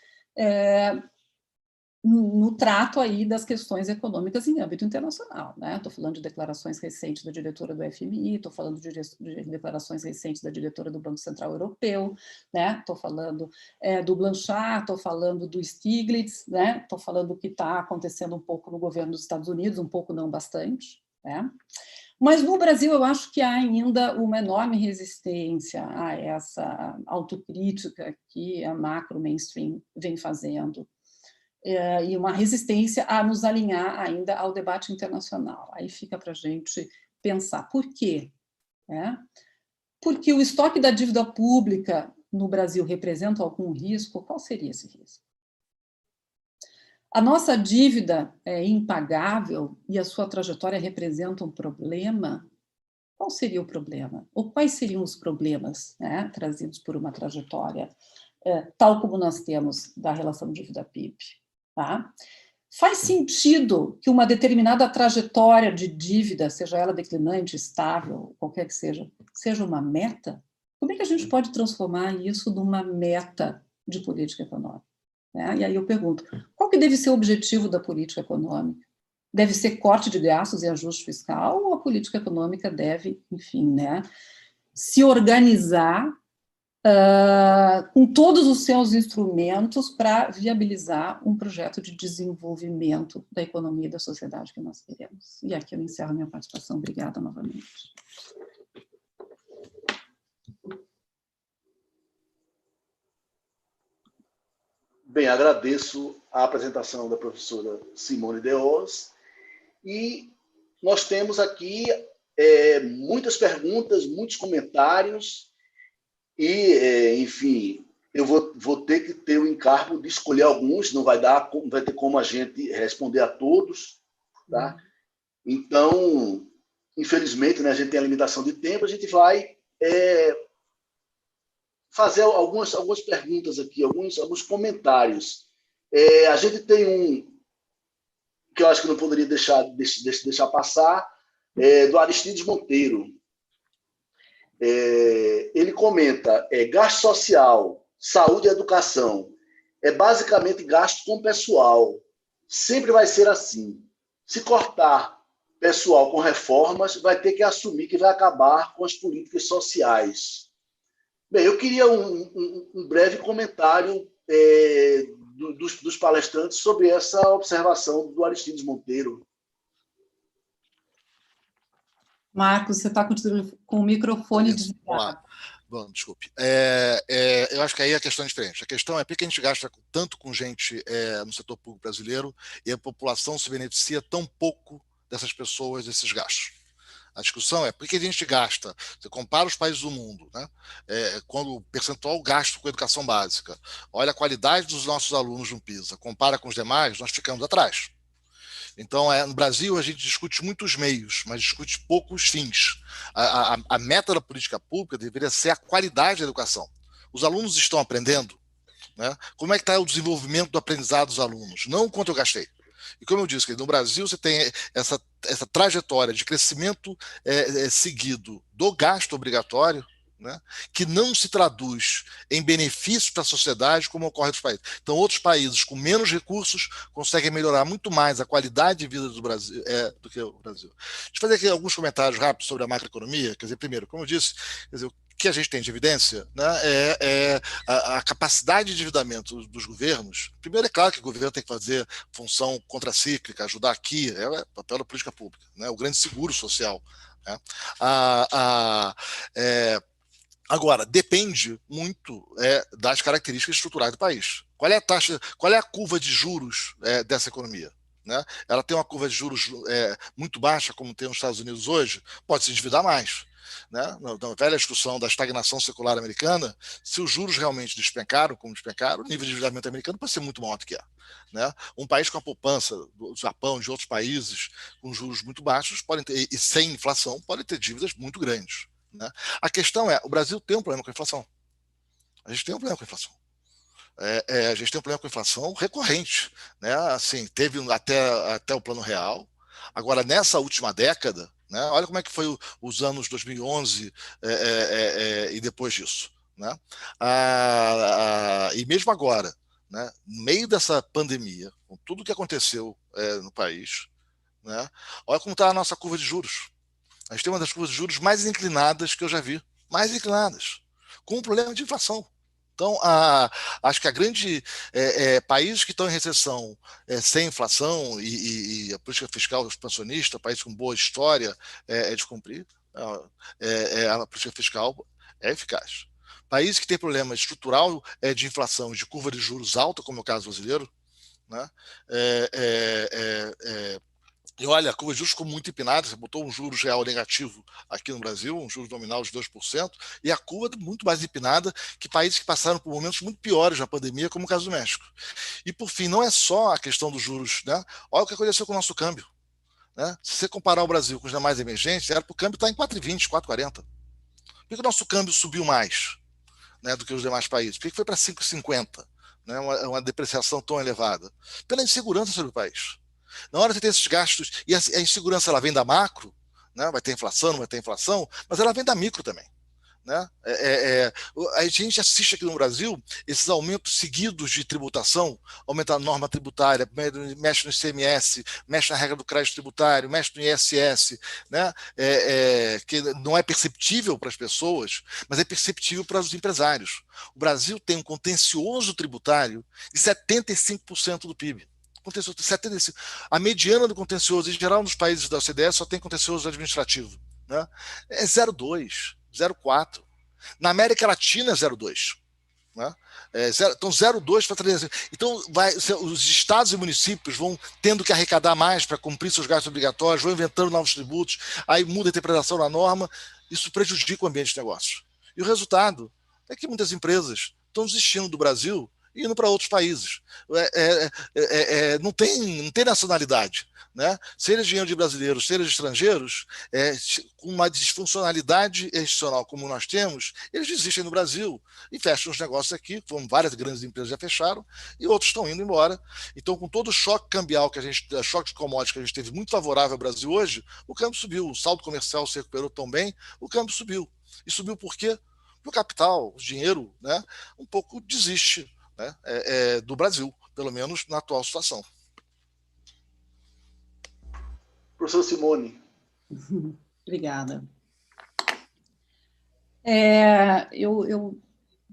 no trato aí das questões econômicas em âmbito internacional. Estou falando de declarações recentes da diretora do FMI, estou falando de declarações recentes da diretora do Banco Central Europeu, estou falando do Blanchard, estou falando do Stiglitz, estou falando do que está acontecendo um pouco no governo dos Estados Unidos, um pouco, não bastante. Mas no Brasil eu acho que há ainda uma enorme resistência a essa autocrítica que a macro-mainstream vem fazendo, e uma resistência a nos alinhar ainda ao debate internacional. Aí fica para a gente pensar por quê? Porque o estoque da dívida pública no Brasil representa algum risco? Qual seria esse risco? A nossa dívida é impagável e a sua trajetória representa um problema? Qual seria o problema? Ou quais seriam os problemas trazidos por uma trajetória tal como nós temos da relação dívida-PIB? Tá? Faz sentido que uma determinada trajetória de dívida, seja ela declinante, estável, qualquer que seja uma meta? Como é que a gente pode transformar isso numa meta de política econômica? E aí eu pergunto, qual que deve ser o objetivo da política econômica? Deve ser corte de gastos e ajuste fiscal, ou a política econômica deve, enfim, se organizar com todos os seus instrumentos para viabilizar um projeto de desenvolvimento da economia e da sociedade que nós queremos? E aqui eu encerro minha participação. Obrigada novamente. Bem, agradeço a apresentação da professora Simone de Oz, e nós temos aqui muitas perguntas, muitos comentários, e, enfim, eu vou ter que ter o encargo de escolher alguns, não vai ter como a gente responder a todos, tá? Então, infelizmente, a gente tem a limitação de tempo, a gente vai fazer algumas perguntas aqui, alguns comentários. A gente tem um que eu acho que não poderia deixar passar, do Aristides Monteiro. Ele comenta, gasto social, saúde e educação, basicamente gasto com pessoal. Sempre vai ser assim. Se cortar pessoal com reformas, vai ter que assumir que vai acabar com as políticas sociais. Bem, eu queria um breve comentário dos palestrantes sobre essa observação do Aristides Monteiro. Marcos, você está com o microfone desligado. Bom, desculpe. Eu acho que aí a questão é diferente. A questão é por que a gente gasta tanto com gente no setor público brasileiro e a população se beneficia tão pouco dessas pessoas, desses gastos. A discussão é por que a gente gasta, você compara os países do mundo, quando o percentual gasto com educação básica, olha a qualidade dos nossos alunos no PISA, compara com os demais, nós ficamos atrás. Então, no Brasil, a gente discute muitos meios, mas discute poucos fins. A meta da política pública deveria ser a qualidade da educação. Os alunos estão aprendendo? Como é que está o desenvolvimento do aprendizado dos alunos? Não o quanto eu gastei. E como eu disse, no Brasil você tem essa trajetória de crescimento seguido do gasto obrigatório, que não se traduz em benefícios para a sociedade como ocorre nos países. Então, outros países com menos recursos conseguem melhorar muito mais a qualidade de vida do Brasil do que o Brasil. Deixa eu fazer aqui alguns comentários rápidos sobre a macroeconomia. Quer dizer, primeiro, como eu disse, que a gente tem de evidência, né, é a capacidade de endividamento dos governos. Primeiro, é claro que o governo tem que fazer função contracíclica, ajudar aqui, é papel da política pública, né, o grande seguro social. Né? Agora, depende muito das características estruturais do país. Qual é a taxa, qual é a curva de juros dessa economia? Né? Ela tem uma curva de juros muito baixa, como tem nos Estados Unidos hoje, pode se endividar mais. Né? Na velha discussão da estagnação secular americana, se os juros realmente despencaram, como despencaram, o nível de endividamento americano pode ser muito maior do que é. Né? Um país com a poupança do Japão, de outros países, com juros muito baixos, podem ter, e sem inflação, podem ter dívidas muito grandes. Né? A questão é, o Brasil tem um problema com a inflação. A gente tem um problema com a inflação. A gente tem um problema com a inflação recorrente. Né? Assim, teve até o Plano Real. Agora, nessa última década, né, olha como é que foi os anos 2011 e depois disso. Né? E mesmo agora, né, no meio dessa pandemia, com tudo que aconteceu no país, né, olha como está a nossa curva de juros. A gente tem uma das curvas de juros mais inclinadas que eu já vi. Mais inclinadas. Com um problema de inflação. Então, acho que a grande países que estão em recessão sem inflação e a política fiscal expansionista, países com boa história de cumprir, a política fiscal é eficaz. Países que têm problema estrutural de inflação, de curva de juros alta, como é o caso brasileiro, né? E olha, a curva de juros ficou muito empinada, você botou um juros real negativo aqui no Brasil, um juros nominal de 2%, e a curva muito mais empinada que países que passaram por momentos muito piores na pandemia, como o caso do México. E, por fim, não é só a questão dos juros, né? Olha o que aconteceu com o nosso câmbio. Né? Se você comparar o Brasil com os demais emergentes, era para o câmbio estar em 4,20, 4,40. Por que o nosso câmbio subiu mais, né, do que os demais países? Por que foi para 5,50? Né? Uma depreciação tão elevada? Pela insegurança sobre o país. Na hora de ter esses gastos, e a insegurança ela vem da macro, né? Vai ter inflação, não vai ter inflação, mas ela vem da micro também. Né? A gente assiste aqui no Brasil esses aumentos seguidos de tributação, aumenta a norma tributária, mexe no ICMS, mexe na regra do crédito tributário, mexe no ISS, né? Que não é perceptível para as pessoas, mas é perceptível para os empresários. O Brasil tem um contencioso tributário de 75% do PIB. 75. A mediana do contencioso, em geral, nos países da OCDE, só tem contencioso administrativo. Né? É 0,2, 0,4. Na América Latina é 0,2. Né? Então, 0,2 para 3. Então, os estados e municípios vão tendo que arrecadar mais para cumprir seus gastos obrigatórios, vão inventando novos tributos, aí muda a interpretação da norma, isso prejudica o ambiente de negócios. E o resultado é que muitas empresas estão desistindo do Brasil e indo para outros países. Não tem nacionalidade. Né? Seja dinheiro de brasileiros, seja de estrangeiros, com uma disfuncionalidade institucional como nós temos, eles desistem no Brasil e fecham os negócios aqui, como várias grandes empresas já fecharam, e outros estão indo embora. Então, com todo o choque cambial, choque de commodities que a gente teve muito favorável ao Brasil hoje, o câmbio subiu, o saldo comercial se recuperou tão bem, o câmbio subiu. E subiu por quê? Porque o capital, o dinheiro, né, um pouco desiste, né, do Brasil, pelo menos na atual situação. Professor Simone. Obrigada. Eu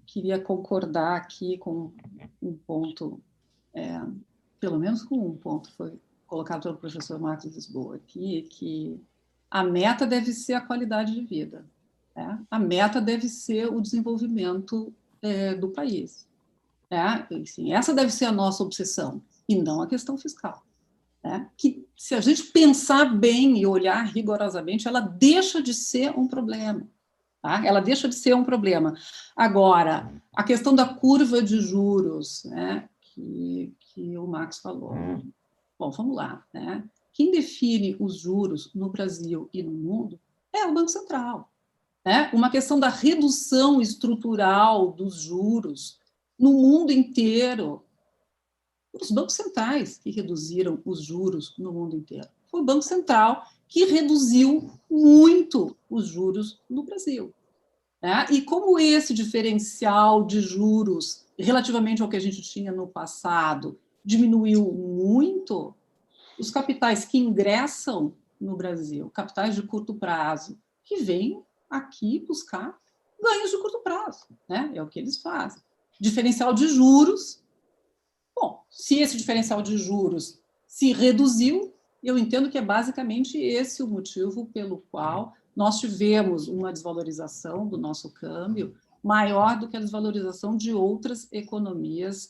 queria concordar aqui com um ponto, pelo menos com um ponto, foi colocado pelo professor Marcos Lisboa aqui, que a meta deve ser a qualidade de vida. Né? A meta deve ser o desenvolvimento do país. Assim, essa deve ser a nossa obsessão, e não a questão fiscal. Que, se a gente pensar bem e olhar rigorosamente, ela deixa de ser um problema. Tá? Ela deixa de ser um problema. Agora, a questão da curva de juros, né, que o Max falou. Bom, vamos lá. Né? Quem define os juros no Brasil e no mundo é o Banco Central. Né? Uma questão da redução estrutural dos juros no mundo inteiro. Os bancos centrais que reduziram os juros no mundo inteiro. Foi o Banco Central que reduziu muito os juros no Brasil. Né? E como esse diferencial de juros, relativamente ao que a gente tinha no passado, diminuiu muito, os capitais que ingressam no Brasil, capitais de curto prazo, que vêm aqui buscar ganhos de curto prazo, né? É o que eles fazem. Diferencial de juros. Bom, se esse diferencial de juros se reduziu, eu entendo que é basicamente esse o motivo pelo qual nós tivemos uma desvalorização do nosso câmbio maior do que a desvalorização de outras economias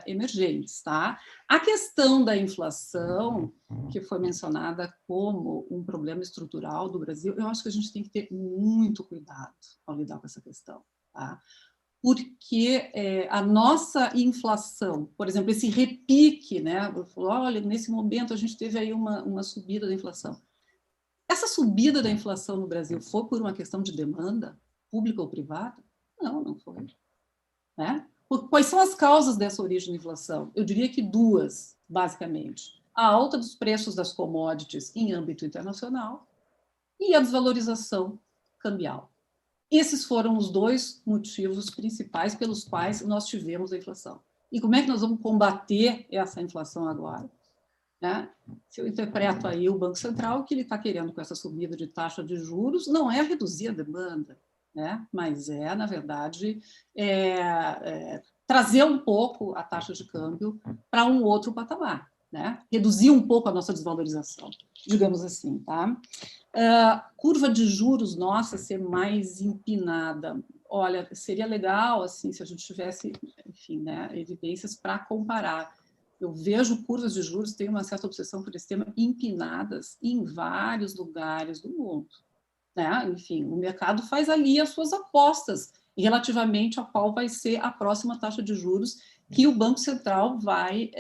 emergentes. Tá? A questão da inflação, que foi mencionada como um problema estrutural do Brasil, eu acho que a gente tem que ter muito cuidado ao lidar com essa questão. Tá? Porque a nossa inflação, por exemplo, esse repique, né? Olha, nesse momento a gente teve aí uma subida da inflação. Essa subida da inflação no Brasil foi por uma questão de demanda, pública ou privada? Não, não foi. Né? Quais são as causas dessa origem da inflação? Eu diria que duas, basicamente. A alta dos preços das commodities em âmbito internacional e a desvalorização cambial. Esses foram os dois motivos principais pelos quais nós tivemos a inflação. E como é que nós vamos combater essa inflação agora? Né? Se eu interpreto aí o Banco Central, o que ele está querendo com essa subida de taxa de juros não é reduzir a demanda, né? Mas é, na verdade, trazer um pouco a taxa de câmbio para um outro patamar, né? Reduzir um pouco a nossa desvalorização, digamos assim. Tá? Curva de juros nossa ser mais empinada. Olha, seria legal assim, se a gente tivesse, enfim, né, evidências para comparar. Eu vejo curvas de juros, tenho uma certa obsessão por esse tema, empinadas em vários lugares do mundo. Né? Enfim, o mercado faz ali as suas apostas relativamente a qual vai ser a próxima taxa de juros que o Banco Central vai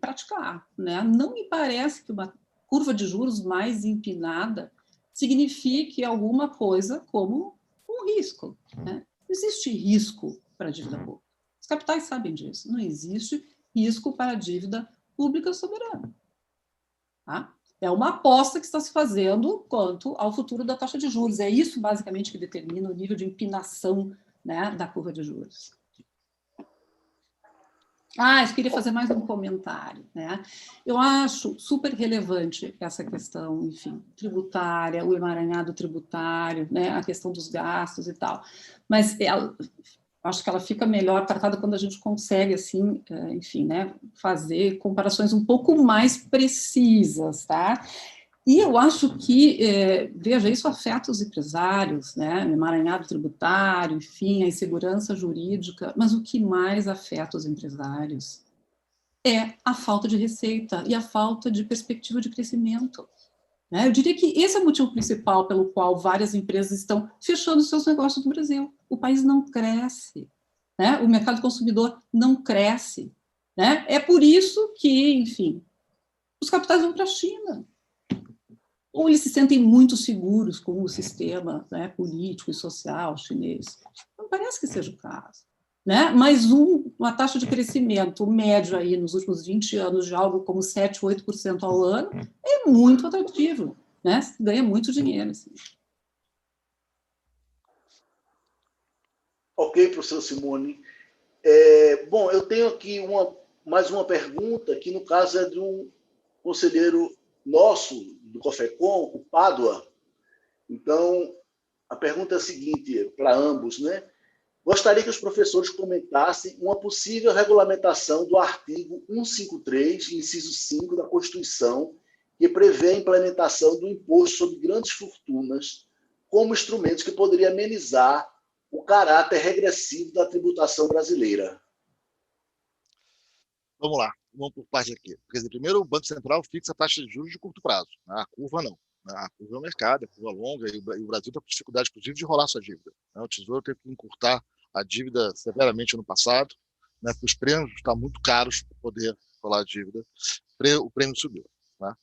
praticar. Né? Não me parece que uma curva de juros mais empinada signifique alguma coisa como um risco. Né? Não existe risco para a dívida pública. Os capitais sabem disso. Não existe risco para a dívida pública soberana. Tá? É uma aposta que está se fazendo quanto ao futuro da taxa de juros. É isso, basicamente, que determina o nível de empinação, né, da curva de juros. Eu queria fazer mais um comentário. Né? Eu acho super relevante essa questão, enfim, tributária, o emaranhado tributário, né, a questão dos gastos e tal. Mas acho que ela fica melhor tratada quando a gente consegue, assim, enfim, né, fazer comparações um pouco mais precisas, tá? E eu acho que, veja, isso afeta os empresários, né, o emaranhado tributário, enfim, a insegurança jurídica, mas o que mais afeta os empresários é a falta de receita e a falta de perspectiva de crescimento. Eu diria que esse é o motivo principal pelo qual várias empresas estão fechando seus negócios no Brasil. O país não cresce, né? O mercado consumidor não cresce. Né? É por isso que, enfim, os capitais vão para a China. Ou eles se sentem muito seguros com o sistema, né, político e social chinês. Não parece que seja o caso. Né? Mas uma taxa de crescimento médio aí nos últimos 20 anos de algo como 7%, 8% ao ano é muito atrativo, né? Ganha muito dinheiro. Assim. Ok, professor Simone. Bom, eu tenho aqui mais uma pergunta, que no caso é de um conselheiro nosso, do COFECOM, o Pádua. Então, a pergunta é a seguinte, para ambos, né? Gostaria que os professores comentassem uma possível regulamentação do artigo 153, inciso 5 da Constituição, que prevê a implementação do imposto sobre grandes fortunas como instrumento que poderia amenizar o caráter regressivo da tributação brasileira. Vamos lá, vamos por parte aqui. Quer dizer, primeiro, o Banco Central fixa a taxa de juros de curto prazo, né? A curva não. A curva é o mercado, a curva longa, e o Brasil está com dificuldade, inclusive, de rolar sua dívida. O Tesouro teve que encurtar a dívida severamente no passado, né, porque os prêmios estão muito caros para poder rolar a dívida. O prêmio subiu. Né?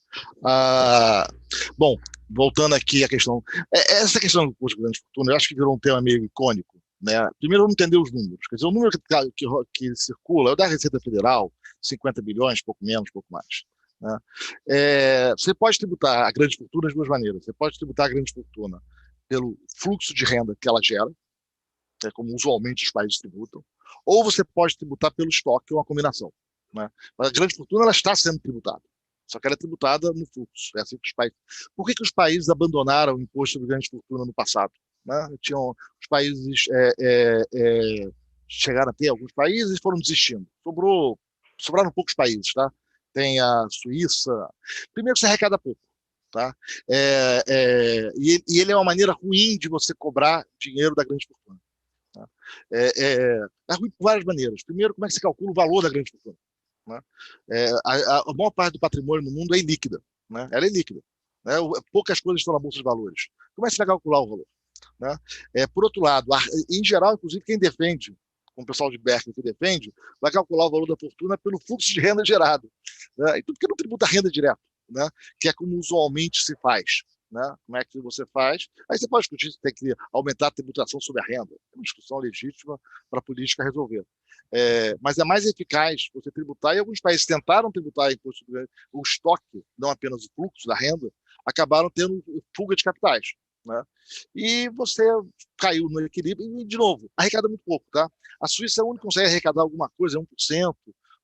Bom, voltando aqui à questão. Essa questão do custo de grande fortuna, eu acho que virou um tema meio icônico. Né? Primeiro, vamos entender os números. Quer dizer, o número que circula é o da Receita Federal, 50 bilhões, pouco menos, pouco mais. Né? Você pode tributar a grande fortuna de duas maneiras. Você pode tributar a grande fortuna pelo fluxo de renda que ela gera, como usualmente os países tributam, ou você pode tributar pelo estoque, ou uma combinação. Né? Mas a grande fortuna ela está sendo tributada, só que ela é tributada no fluxo. É assim que os países... Por que os países abandonaram o imposto sobre grande fortuna no passado? né? Os países chegaram a ter alguns países e foram desistindo. Sobraram poucos países, tá? Tem a Suíça. Primeiro que você arrecada pouco, tá? E ele é uma maneira ruim de você cobrar dinheiro da grande fortuna. Tá? É ruim por várias maneiras. Primeiro, como é que você calcula o valor da grande fortuna? Né? A maior parte do patrimônio no mundo é ilíquida, né? Ela é líquida, né? Poucas coisas estão na bolsa de valores. Como é que você vai calcular o valor? Né? Por outro lado, em geral, inclusive quem defende, como o pessoal de Berkeley que defende, vai calcular o valor da fortuna pelo fluxo de renda gerado, né? Então, por que não tributa a renda direta, né? Que é como usualmente se faz, né? Como é que você faz? Aí você pode discutir se tem que aumentar a tributação sobre a renda. É uma discussão legítima para a política resolver. Mas é mais eficaz você tributar, e alguns países tentaram tributar o estoque, não apenas o fluxo da renda, acabaram tendo fuga de capitais, né? E você caiu no equilíbrio e, de novo, arrecada muito pouco, tá? A Suíça é a única que consegue arrecadar alguma coisa, 1%,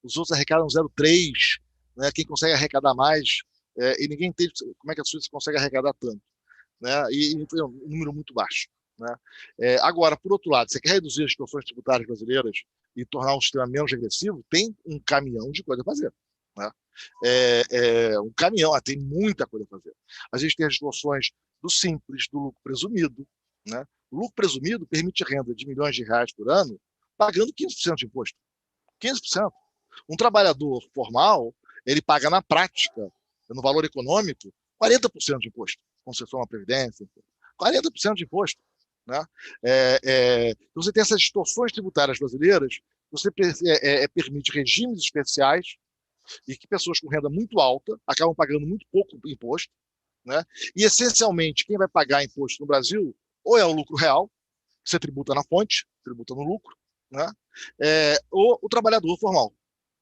os outros arrecadam 0,3%, né? Quem consegue arrecadar mais, e ninguém entende como é que a Suíça consegue arrecadar tanto, né? E é um número muito baixo, né? Agora, por outro lado, você quer reduzir as distorções tributárias brasileiras e tornar um sistema menos regressivo, tem um caminhão de coisa a fazer, né? Um caminhão, tem muita coisa a fazer. A gente tem as distorções do simples, do lucro presumido, né? O lucro presumido permite renda de milhões de reais por ano, pagando 15% de imposto. 15%. Um trabalhador formal, ele paga na prática, no valor econômico, 40% de imposto, concessão à previdência, 40% de imposto, né? Você tem essas distorções tributárias brasileiras, você permite regimes especiais e que pessoas com renda muito alta acabam pagando muito pouco imposto, né? E, essencialmente, quem vai pagar imposto no Brasil ou é o lucro real, que você tributa na fonte, tributa no lucro, né? Ou o trabalhador formal.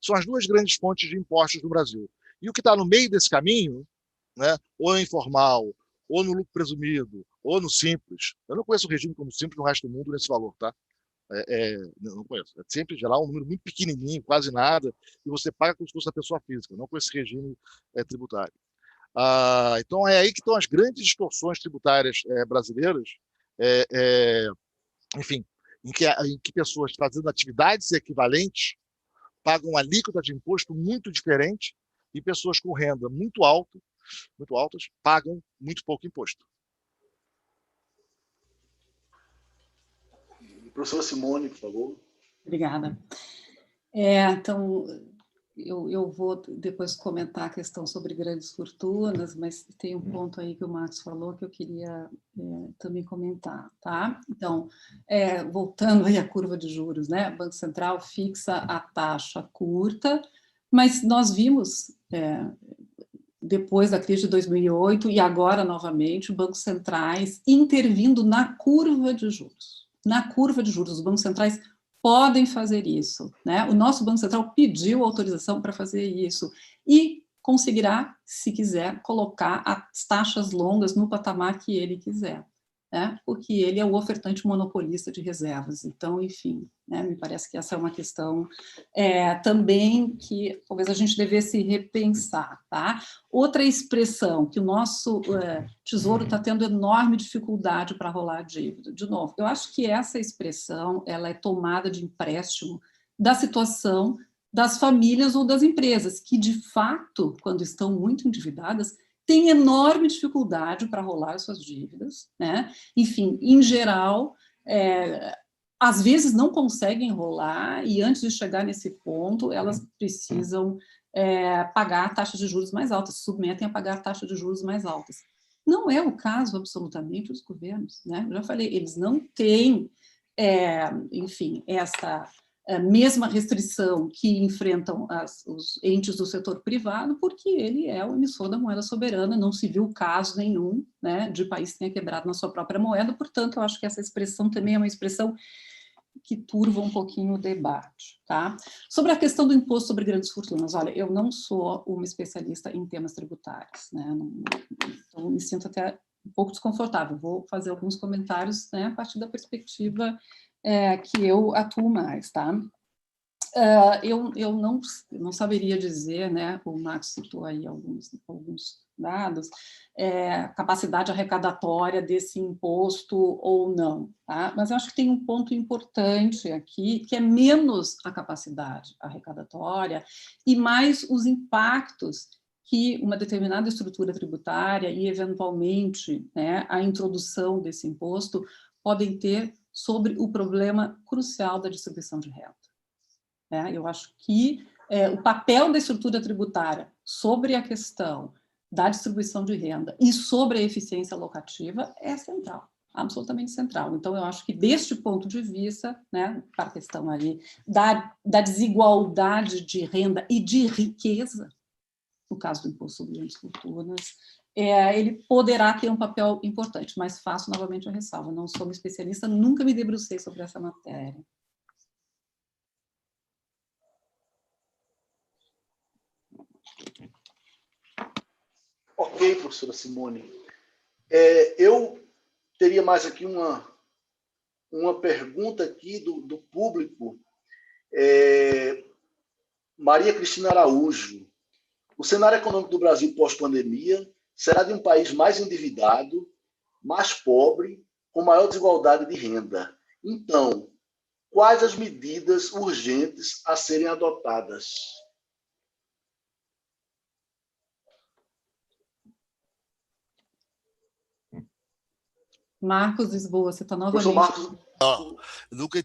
São as duas grandes fontes de impostos no Brasil. E o que está no meio desse caminho, né, ou é informal, ou no lucro presumido, ou no simples. Eu não conheço o regime como simples no resto do mundo nesse valor, tá? Não conheço. É sempre, em geral, um número muito pequenininho, quase nada, e você paga como se fosse a pessoa física, não com esse regime tributário. Então, é aí que estão as grandes distorções tributárias brasileiras, enfim, em que pessoas fazendo atividades equivalentes pagam uma alíquota de imposto muito diferente e pessoas com renda muito altas, pagam muito pouco imposto. Professora Simone, por favor. Obrigada. Então, eu vou depois comentar a questão sobre grandes fortunas, mas tem um ponto aí que o Marcos falou que eu queria também comentar, tá? Então, voltando aí à curva de juros, né? O Banco Central fixa a taxa curta, mas nós vimos, depois da crise de 2008 e agora novamente, bancos centrais intervindo na curva de juros. Na curva de juros, os bancos centrais podem fazer isso, né? O nosso Banco Central pediu autorização para fazer isso e conseguirá, se quiser, colocar as taxas longas no patamar que ele quiser, né? Porque ele é o ofertante monopolista de reservas. Então, enfim, né? Me parece que essa é uma questão também que talvez a gente devesse repensar, tá? Outra expressão que o nosso Tesouro está tendo enorme dificuldade para rolar a dívida. De novo, eu acho que essa expressão ela é tomada de empréstimo da situação das famílias ou das empresas, que, de fato, quando estão muito endividadas, têm enorme dificuldade para rolar suas dívidas, né? Enfim, em geral, às vezes não conseguem rolar e, antes de chegar nesse ponto, elas precisam pagar taxas de juros mais altas, se submetem a pagar taxas de juros mais altas. Não é o caso, absolutamente, dos governos, né? Eu já falei, eles não têm, enfim, essa mesma restrição que enfrentam os entes do setor privado, porque ele é o emissor da moeda soberana, não se viu caso nenhum, né, de país que tenha quebrado na sua própria moeda, portanto, eu acho que essa expressão também é uma expressão que turva um pouquinho o debate, tá? Sobre a questão do imposto sobre grandes fortunas, olha, eu não sou uma especialista em temas tributários, né? Então me sinto até um pouco desconfortável. Vou fazer alguns comentários, né, a partir da perspectiva que eu atuo mais, tá? Eu não saberia dizer, né? O Marcos citou aí alguns dados, capacidade arrecadatória desse imposto ou não, tá? Mas eu acho que tem um ponto importante aqui, que é menos a capacidade arrecadatória e mais os impactos que uma determinada estrutura tributária e, eventualmente, né, a introdução desse imposto podem ter sobre o problema crucial da distribuição de renda. Eu acho que o papel da estrutura tributária sobre a questão da distribuição de renda e sobre a eficiência alocativa é central, absolutamente central. Então, eu acho que, deste ponto de vista, né, para a questão ali da desigualdade de renda e de riqueza, no caso do imposto sobre grandes fortunas, ele poderá ter um papel importante, mas faço novamente a ressalva, não sou uma especialista, nunca me debrucei sobre essa matéria. Ok, professora Simone. Eu teria mais aqui uma pergunta aqui do público. Maria Cristina Araújo. O cenário econômico do Brasil pós-pandemia será de um país mais endividado, mais pobre, com maior desigualdade de renda. Então, quais as medidas urgentes a serem adotadas? Marcos Lisboa, você está novamente... Professor Marcos...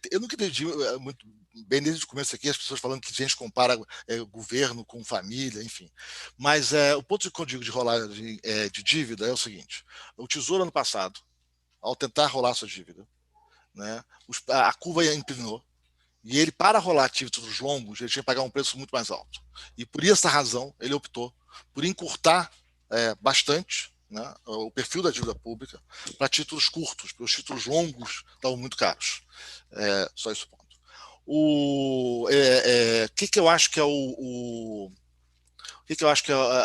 Eu nunca entendi muito bem desde o começo aqui, as pessoas falando que a gente compara governo com família, enfim. Mas o ponto que eu digo de rolagem de dívida é o seguinte: o Tesouro, ano passado, ao tentar rolar sua dívida, né, a curva inclinou, e ele, para rolar títulos longos, ele tinha que pagar um preço muito mais alto. E por essa razão, ele optou por encurtar bastante, né, o perfil da dívida pública para títulos curtos, porque os títulos longos estavam muito caros. Só esse ponto. O que eu acho que é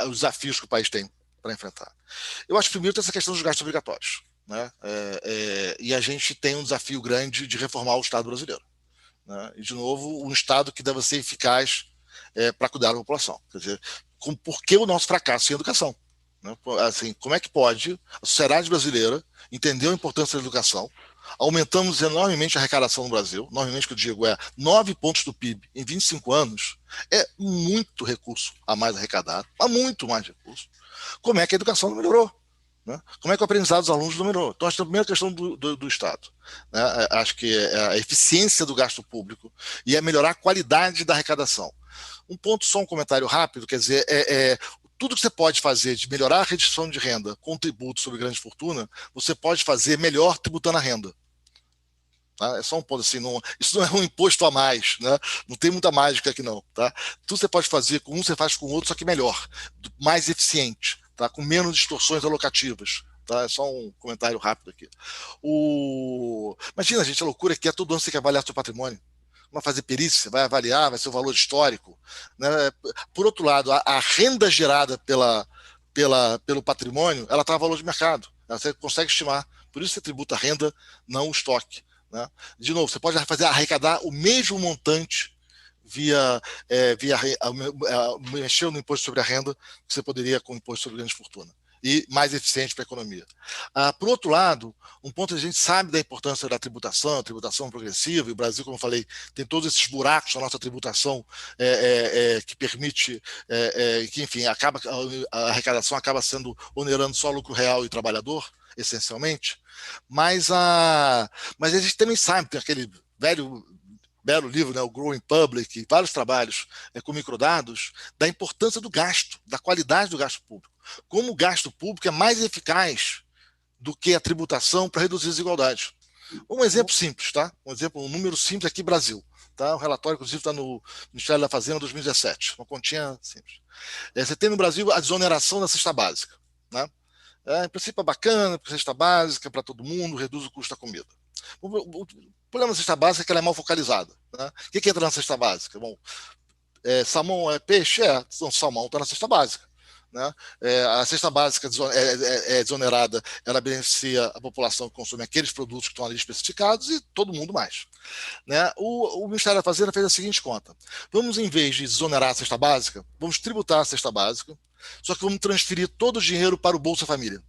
os desafios que o país tem para enfrentar? Eu acho que primeiro tem essa questão dos gastos obrigatórios, né? E a gente tem um desafio grande de reformar o Estado brasileiro, né? E, de novo, um Estado que deve ser eficaz para cuidar da população. Quer dizer, por que o nosso fracasso em educação? Né? Assim, como é que pode a sociedade brasileira entender a importância da educação? Aumentamos enormemente a arrecadação no Brasil, enormemente, que eu digo, 9 pontos do PIB em 25 anos, é muito recurso a mais arrecadado, há muito mais recurso. Como é que a educação não melhorou? Né? Como é que o aprendizado dos alunos não melhorou? Então, acho que a primeira questão do Estado, né? Acho que é a eficiência do gasto público e é melhorar a qualidade da arrecadação. Só um comentário rápido, quer dizer, tudo que você pode fazer de melhorar a redistribuição de renda com tributo sobre grande fortuna, você pode fazer melhor tributando a renda. Tá? É só um ponto assim, isso não é um imposto a mais, né? Não tem muita mágica aqui não. Tá? Tudo você pode fazer com um, você faz com o outro, só que melhor, mais eficiente, tá? Com menos distorções alocativas. Tá? É só um comentário rápido aqui. Imagina, gente, a loucura que todo ano você quer avaliar seu patrimônio. Vai fazer perícia, vai avaliar, vai ser o valor histórico. Né? Por outro lado, a renda gerada pelo patrimônio, ela está a valor de mercado. Você consegue estimar. Por isso você tributa a renda, não o estoque. Né? De novo, você pode arrecadar o mesmo montante mexer no imposto sobre a renda que você poderia com o imposto sobre grande fortuna. E mais eficiente para a economia. Por outro lado, um ponto que a gente sabe da importância da tributação, a tributação progressiva, e o Brasil, como eu falei, tem todos esses buracos na nossa tributação que permite que, enfim, a arrecadação acaba sendo onerando só o lucro real e trabalhador, essencialmente, mas a gente também sabe, tem aquele belo livro, né, o Growing Public, vários trabalhos com microdados, da importância do gasto, da qualidade do gasto público. Como o gasto público é mais eficaz do que a tributação para reduzir as desigualdades. Um exemplo simples, tá? Um número simples aqui, Brasil. Tá? O relatório, inclusive, está no Ministério da Fazenda 2017, uma continha simples. Você tem no Brasil a desoneração da cesta básica. Né? Em princípio é bacana, porque a cesta básica para todo mundo, reduz o custo da comida. O problema da cesta básica é que ela é mal focalizada. Né? O que entra na cesta básica? Bom, salmão é peixe? Salmão está na cesta básica. né? A cesta básica desonerada, ela beneficia a população que consome aqueles produtos que estão ali especificados e todo mundo mais, né? O Ministério da Fazenda fez a seguinte conta: vamos, em vez de desonerar a cesta básica, vamos tributar a cesta básica, só que vamos transferir todo o dinheiro para o Bolsa Família,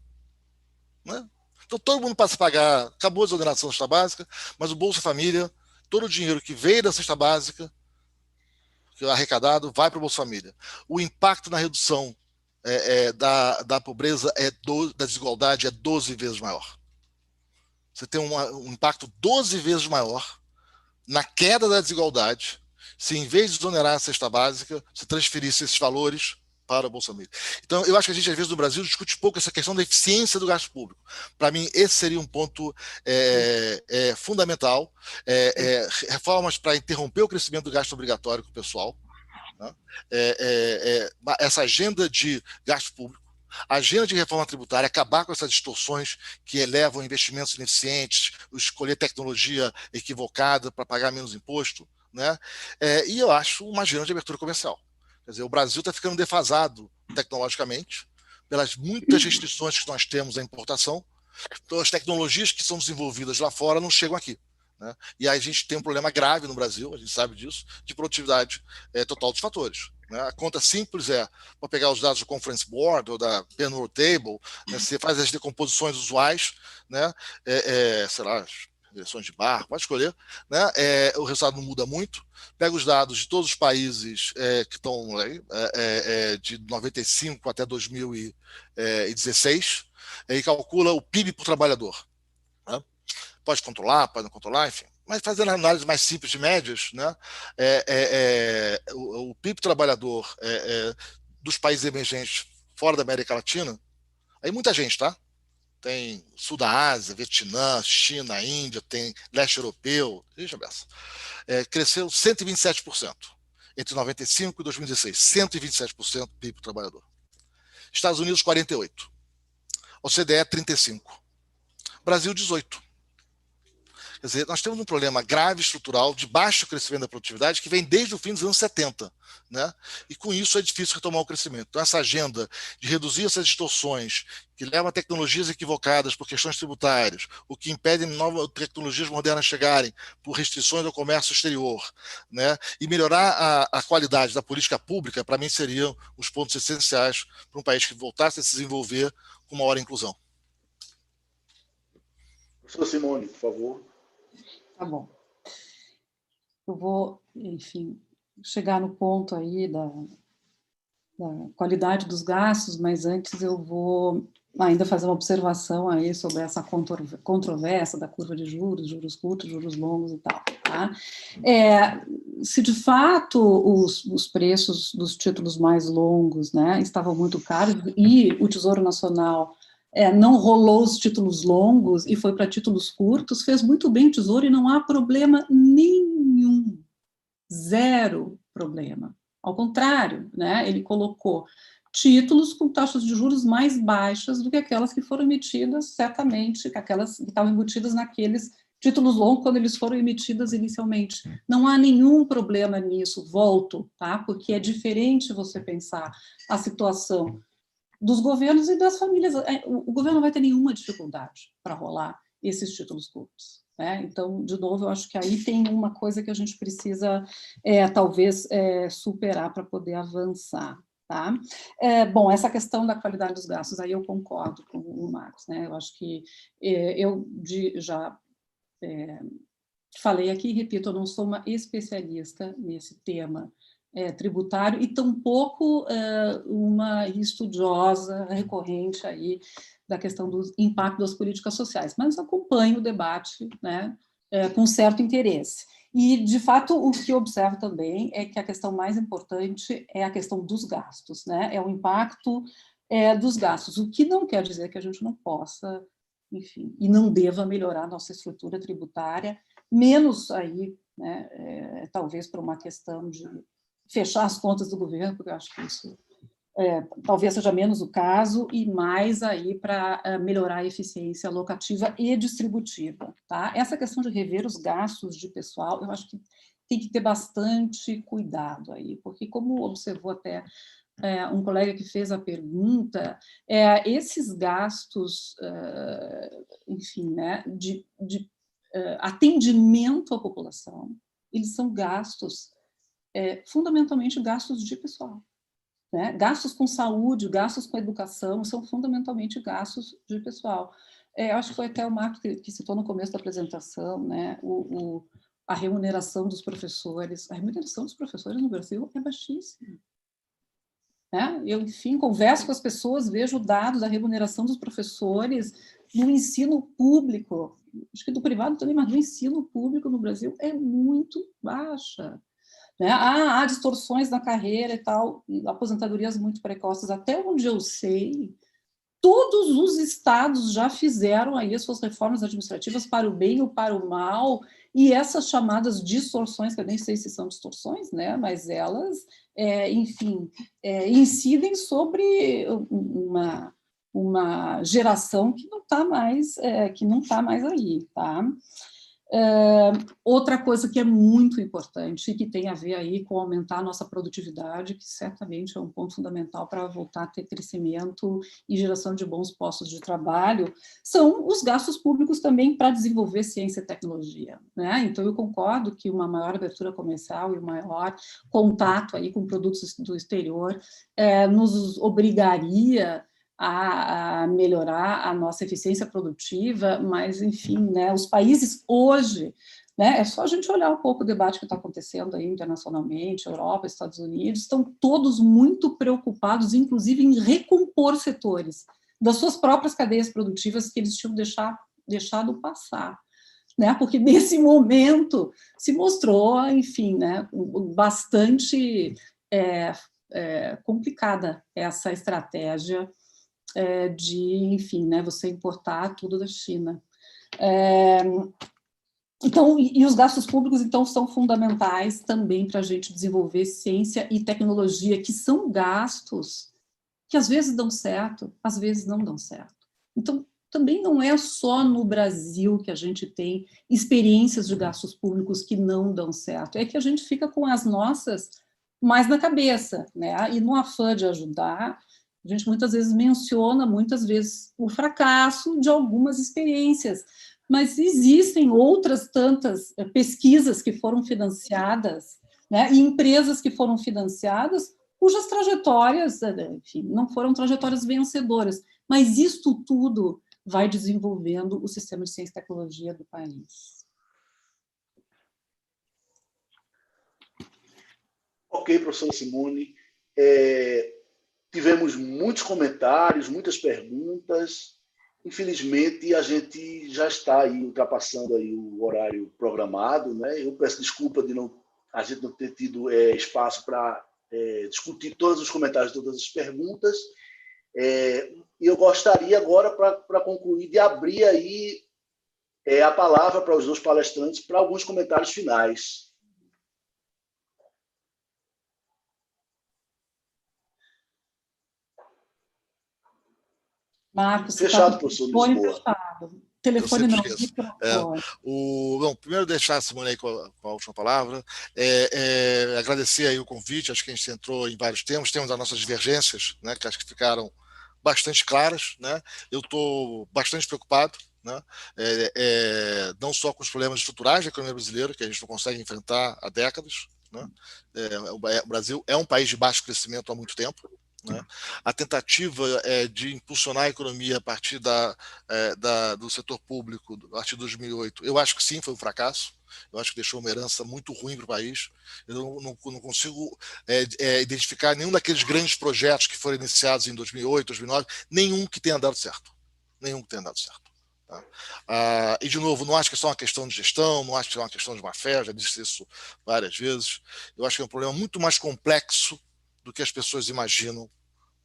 né? Então todo mundo passa a pagar, acabou a desoneração da cesta básica, mas o Bolsa Família, todo o dinheiro que veio da cesta básica, que é arrecadado, vai para o Bolsa Família. O impacto na redução da pobreza, da desigualdade, é 12 vezes maior. Você tem um impacto 12 vezes maior na queda da desigualdade se, em vez de desonerar a cesta básica, você transferisse esses valores para a Bolsa Família. Então, eu acho que a gente, às vezes, no Brasil, discute pouco essa questão da eficiência do gasto público. Para mim, esse seria um ponto fundamental. Reformas para interromper o crescimento do gasto obrigatório com o pessoal, né? Essa agenda de gasto público, a agenda de reforma tributária, acabar com essas distorções que elevam investimentos ineficientes, escolher tecnologia equivocada para pagar menos imposto, né? E eu acho uma agenda de abertura comercial. Quer dizer, o Brasil está ficando defasado tecnologicamente pelas muitas restrições que nós temos à importação. Então, as tecnologias que são desenvolvidas lá fora não chegam aqui, né? E aí a gente tem um problema grave no Brasil, a gente sabe disso, de produtividade total dos fatores, né? A conta simples para pegar os dados do Conference Board ou da Payroll Table, né? Você faz as decomposições usuais, né? Sei lá, direções de barra, pode escolher, né? O resultado não muda muito. Pega os dados de todos os países que estão de 95 até 2016 e calcula o PIB por trabalhador, né? Pode controlar, pode não controlar, enfim. Mas fazendo análise mais simples de médias, né? O PIB trabalhador dos países emergentes fora da América Latina, aí muita gente, tá? Tem sul da Ásia, Vietnã, China, Índia, tem leste europeu, cresceu 127% entre 95 e 2016, 127% do PIB trabalhador. Estados Unidos, 48%. OCDE, 35%. Brasil, 18%. Quer dizer, nós temos um problema grave estrutural de baixo crescimento da produtividade que vem desde o fim dos anos 70, né? E com isso é difícil retomar o crescimento. Então, essa agenda de reduzir essas distorções que levam a tecnologias equivocadas por questões tributárias, o que impede novas tecnologias modernas chegarem por restrições ao comércio exterior, né? E melhorar a qualidade da política pública, para mim, seriam os pontos essenciais para um país que voltasse a se desenvolver com maior inclusão. Professor Simone, por favor. Tá bom. Eu vou, enfim, chegar no ponto aí da qualidade dos gastos, mas antes eu vou ainda fazer uma observação aí sobre essa controvérsia da curva de juros curtos, juros longos e tal, tá? Se de fato os preços dos títulos mais longos, né, estavam muito caros e o Tesouro Nacional não rolou os títulos longos e foi para títulos curtos, fez muito bem o Tesouro e não há problema nenhum, zero problema. Ao contrário, né, ele colocou títulos com taxas de juros mais baixas do que aquelas que foram emitidas, certamente, aquelas que estavam embutidas naqueles títulos longos quando eles foram emitidos inicialmente. Não há nenhum problema nisso, volto, tá? Porque é diferente você pensar a situação dos governos e das famílias. O governo não vai ter nenhuma dificuldade para rolar esses títulos curtos, né? Então, de novo, eu acho que aí tem uma coisa que a gente precisa, talvez, superar para poder avançar, tá? Bom, essa questão da qualidade dos gastos, aí eu concordo com o Marcos, né? Eu acho que já falei aqui, repito, eu não sou uma especialista nesse tema tributário e tampouco uma estudiosa recorrente aí da questão do impacto das políticas sociais, mas acompanho o debate, né, com certo interesse. E, de fato, o que eu observo também é que a questão mais importante é a questão dos gastos, né, é o impacto dos gastos, o que não quer dizer que a gente não possa, enfim, e não deva melhorar nossa estrutura tributária, menos aí, né, talvez por uma questão de fechar as contas do governo, porque eu acho que isso talvez seja menos o caso, e mais aí para melhorar a eficiência alocativa e distributiva, tá? Essa questão de rever os gastos de pessoal, eu acho que tem que ter bastante cuidado aí, porque como observou até um colega que fez a pergunta, esses gastos, enfim, né, de atendimento à população, eles são gastos, fundamentalmente gastos de pessoal. Né? Gastos com saúde, gastos com educação, são fundamentalmente gastos de pessoal. Eu acho que foi até o Marco que citou no começo da apresentação, né? A remuneração dos professores. A remuneração dos professores no Brasil é baixíssima. Né? Eu, enfim, converso com as pessoas, vejo dados da remuneração dos professores no ensino público, acho que do privado também, mas no ensino público no Brasil é muito baixa. Né? Há distorções na carreira e tal, aposentadorias muito precoces. Até onde eu sei, todos os estados já fizeram aí as suas reformas administrativas para o bem ou para o mal, e essas chamadas distorções, que eu nem sei se são distorções, né? Mas elas, enfim, incidem sobre uma geração que não está mais, aí, tá? Outra coisa que é muito importante e que tem a ver aí com aumentar a nossa produtividade, que certamente é um ponto fundamental para voltar a ter crescimento e geração de bons postos de trabalho, são os gastos públicos também para desenvolver ciência e tecnologia. Né? Então, eu concordo que uma maior abertura comercial e um maior contato aí com produtos do exterior nos obrigaria a melhorar a nossa eficiência produtiva, mas, enfim, né, os países hoje, né, é só a gente olhar um pouco o debate que está acontecendo aí internacionalmente, Europa, Estados Unidos, estão todos muito preocupados, inclusive, em recompor setores das suas próprias cadeias produtivas que eles tinham deixado passar. Né, porque, nesse momento, se mostrou, enfim, né, bastante complicada essa estratégia de, enfim, né, você importar tudo da China. Então, e os gastos públicos, então, são fundamentais também para a gente desenvolver ciência e tecnologia, que são gastos que às vezes dão certo, às vezes não dão certo. Então, também não é só no Brasil que a gente tem experiências de gastos públicos que não dão certo, é que a gente fica com as nossas mais na cabeça, né? E no afã de ajudar, a gente muitas vezes menciona, o fracasso de algumas experiências, mas existem outras tantas pesquisas que foram financiadas, né, e empresas que foram financiadas, cujas trajetórias, enfim, não foram trajetórias vencedoras, mas isto tudo vai desenvolvendo o sistema de ciência e tecnologia do país. Ok, professora Simone. Tivemos muitos comentários, muitas perguntas. Infelizmente, a gente já está aí ultrapassando aí o horário programado, né? Eu peço desculpa de a gente não ter tido espaço para discutir todos os comentários, todas as perguntas. E eu gostaria agora, para concluir, de abrir aí a palavra para os dois palestrantes para alguns comentários finais. Marcos, fechado, professor Lisboa. Fechado. Telefone não, microfone. Primeiro deixar a Simone aí com a última palavra, agradecer aí o convite, acho que a gente entrou em vários temas as nossas divergências, né, que acho que ficaram bastante claras, né? Eu estou bastante preocupado, né? Não só com os problemas estruturais da economia brasileira, que a gente não consegue enfrentar há décadas, né? O Brasil é um país de baixo crescimento há muito tempo, né? A tentativa de impulsionar a economia a partir do setor público, a partir de 2008, eu acho que sim, foi um fracasso. Eu acho que deixou uma herança muito ruim para o país. Eu não consigo identificar nenhum daqueles grandes projetos que foram iniciados em 2008, 2009, nenhum que tenha dado certo. Nenhum que tenha dado certo. Tá? E, de novo, não acho que é só uma questão de gestão, não acho que é uma questão de má fé, já disse isso várias vezes. Eu acho que é um problema muito mais complexo do que as pessoas imaginam,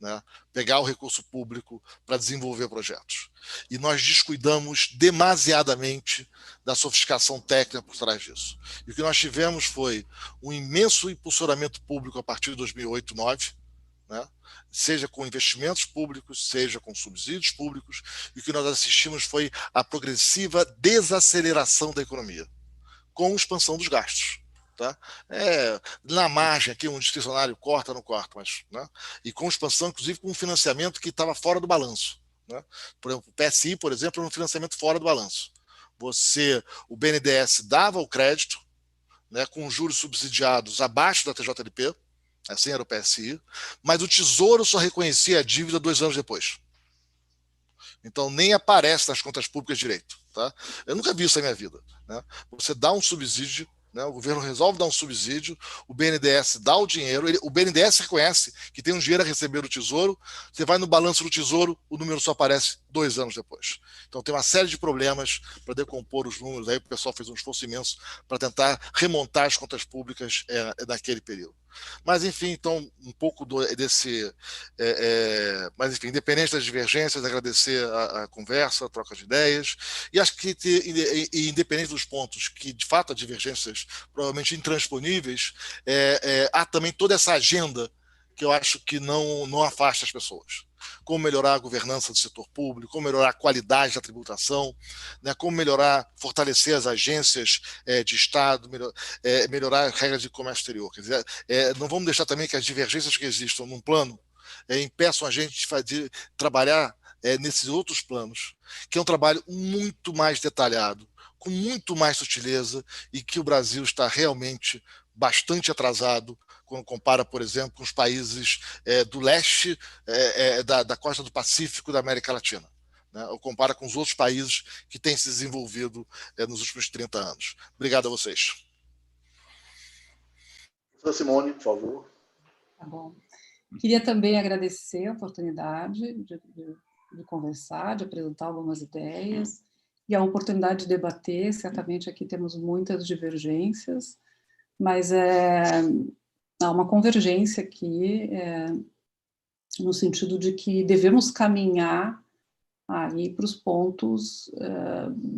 né? Pegar o recurso público para desenvolver projetos. E nós descuidamos demasiadamente da sofisticação técnica por trás disso. E o que nós tivemos foi um imenso impulsionamento público a partir de 2008, 2009, né? Seja com investimentos públicos, seja com subsídios públicos, e o que nós assistimos foi a progressiva desaceleração da economia, com expansão dos gastos. Tá? Na margem aqui, um discricionário corta, não corta, mas, né? E com expansão, inclusive, com um financiamento que estava fora do balanço. Né? Por exemplo, o PSI, por exemplo, era um financiamento fora do balanço. O BNDES dava o crédito, né, com juros subsidiados abaixo da TJLP, assim era o PSI, mas o Tesouro só reconhecia a dívida 2 anos depois. Então, nem aparece nas contas públicas direito. Tá? Eu nunca vi isso na minha vida. Né? Você dá um subsídio, né? O governo resolve dar um subsídio, o BNDES dá o dinheiro, o BNDES reconhece que tem um dinheiro a receber do Tesouro, você vai no balanço do Tesouro, o número só aparece 2 anos depois. Então tem uma série de problemas para decompor os números, aí o pessoal fez um esforço imenso para tentar remontar as contas públicas naquele período. Mas, enfim, então, um pouco desse... mas, enfim, independente das divergências, agradecer a conversa, a troca de ideias, e acho que, independente dos pontos que, de fato, há divergências provavelmente intransponíveis, há também toda essa agenda que eu acho que não afasta as pessoas. Como melhorar a governança do setor público, como melhorar a qualidade da tributação, né, como fortalecer as agências de Estado, melhorar as regras de comércio exterior. Quer dizer, não vamos deixar também que as divergências que existam num plano impeçam a gente de trabalhar nesses outros planos, que é um trabalho muito mais detalhado, com muito mais sutileza, e que o Brasil está realmente bastante atrasado quando compara, por exemplo, com os países do leste da costa do Pacífico da América Latina. Né? Ou compara com os outros países que têm se desenvolvido nos últimos 30 anos. Obrigado a vocês. Professora Simone, por favor. Tá bom. Queria também agradecer a oportunidade de conversar, de apresentar algumas ideias, e a oportunidade de debater. Certamente aqui temos muitas divergências, mas há uma convergência aqui, no sentido de que devemos caminhar aí para os pontos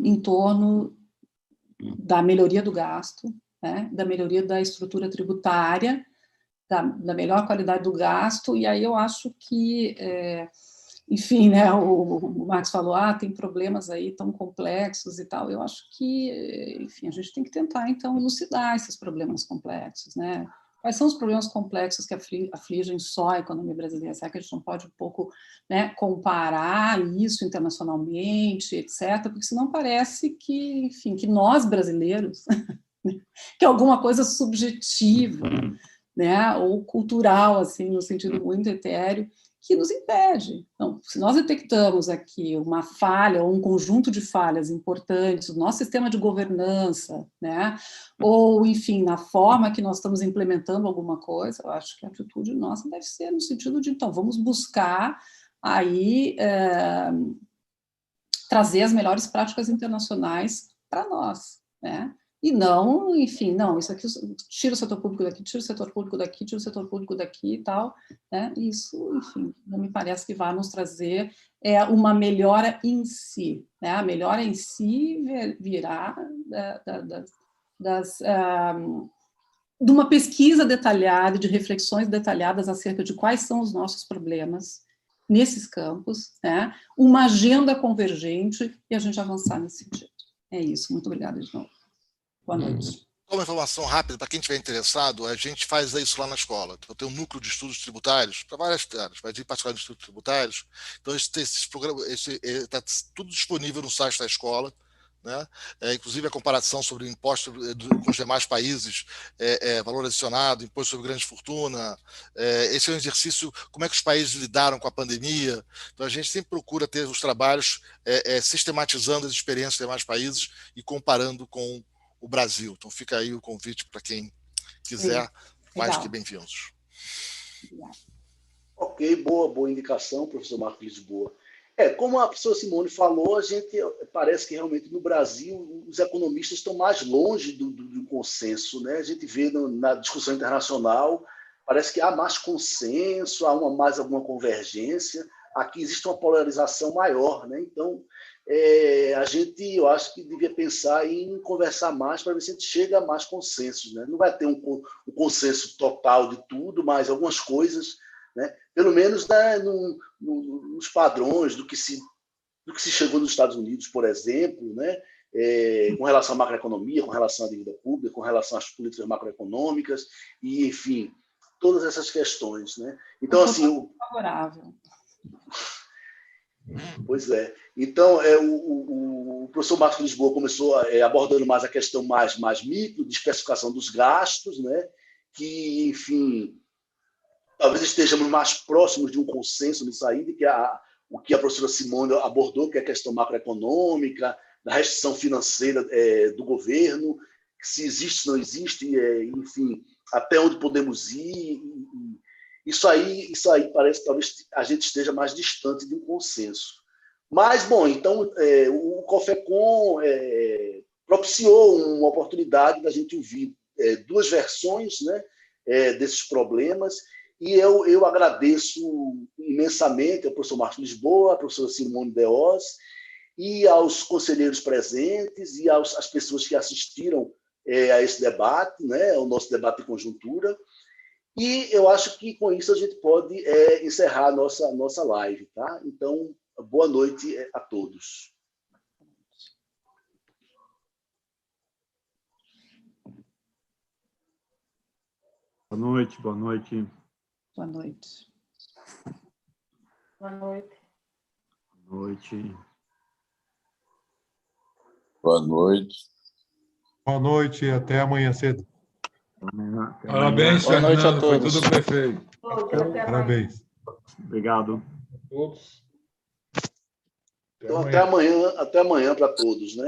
em torno da melhoria do gasto, né, da melhoria da estrutura tributária, da melhor qualidade do gasto. E aí eu acho que, enfim, né, o Marx falou, tem problemas aí tão complexos e tal. Eu acho que, enfim, a gente tem que tentar, então, elucidar esses problemas complexos, né? Quais são os problemas complexos que afligem só a economia brasileira? Será que a gente não pode um pouco, né, comparar isso internacionalmente, etc.? Porque senão parece que, enfim, que nós brasileiros, que é alguma coisa subjetiva, né, ou cultural, assim, no sentido muito etéreo, que nos impede. Então, se nós detectamos aqui uma falha ou um conjunto de falhas importantes no nosso sistema de governança, né, ou, enfim, na forma que nós estamos implementando alguma coisa, eu acho que a atitude nossa deve ser no sentido de, então, vamos buscar aí trazer as melhores práticas internacionais para nós, né? E não, enfim, não, isso aqui, tira o setor público daqui, tira o setor público daqui, tira o setor público daqui e tal, né? Isso, enfim, não me parece que vai nos trazer uma melhora em si, né? A melhora em si virá de uma pesquisa detalhada, de reflexões detalhadas acerca de quais são os nossos problemas nesses campos, né? Uma agenda convergente e a gente avançar nesse sentido. É isso, muito obrigada de novo. Boa noite. Uma informação rápida, para quem estiver interessado, a gente faz isso lá na escola. Eu tenho um núcleo de estudos tributários para várias áreas, mas em particular de estudos tributários. Então, esses programas está tudo disponível no site da escola, né? Inclusive a comparação sobre imposto com os demais países, valor adicionado, imposto sobre grande fortuna. Esse é um exercício, como é que os países lidaram com a pandemia. Então, a gente sempre procura ter os trabalhos sistematizando as experiências dos demais países e comparando com o Brasil. Então fica aí o convite para quem quiser, mais que bem-vindos. Ok, boa indicação, professor Marcos Lisboa. Como a professora Simone falou, a gente parece que realmente no Brasil os economistas estão mais longe do consenso, né? A gente vê na discussão internacional, parece que há mais consenso, há mais alguma convergência. Aqui existe uma polarização maior, né? Então, eu acho que devia pensar em conversar mais para ver se a gente chega a mais consensos, né? Não vai ter um consenso total de tudo, mas algumas coisas, né? Pelo menos, né, nos padrões do que se chegou nos Estados Unidos, por exemplo, né? com relação à macroeconomia, com relação à dívida pública, com relação às políticas macroeconômicas e, enfim, todas essas questões, né? Então, assim, favorável. Pois é. Então, o professor Marcos Lisboa começou abordando mais a questão mais micro, de especificação dos gastos, né? Que, enfim, talvez estejamos mais próximos de um consenso nisso aí, de que o que a professora Simone abordou, que é a questão macroeconômica, da restrição financeira do governo, se existe, se não existe, enfim, até onde podemos ir. Isso aí parece que talvez a gente esteja mais distante de um consenso. Mas, bom, então, o COFECOM propiciou uma oportunidade da gente ouvir duas versões, né, desses problemas, e eu agradeço imensamente ao professor Marcos Lisboa, à professora Simone Deós, e aos conselheiros presentes e às pessoas que assistiram a esse debate, né, o nosso debate de conjuntura. E eu acho que com isso a gente pode encerrar a nossa live, tá? Então, boa noite a todos. Boa noite, boa noite. Boa noite. Boa noite. Boa noite. Boa noite. Boa noite e até amanhã cedo. Parabéns, Boa noite a Fernando, foi todos. tudo perfeito. Parabéns. Obrigado. Todos. Então, até amanhã para todos, né?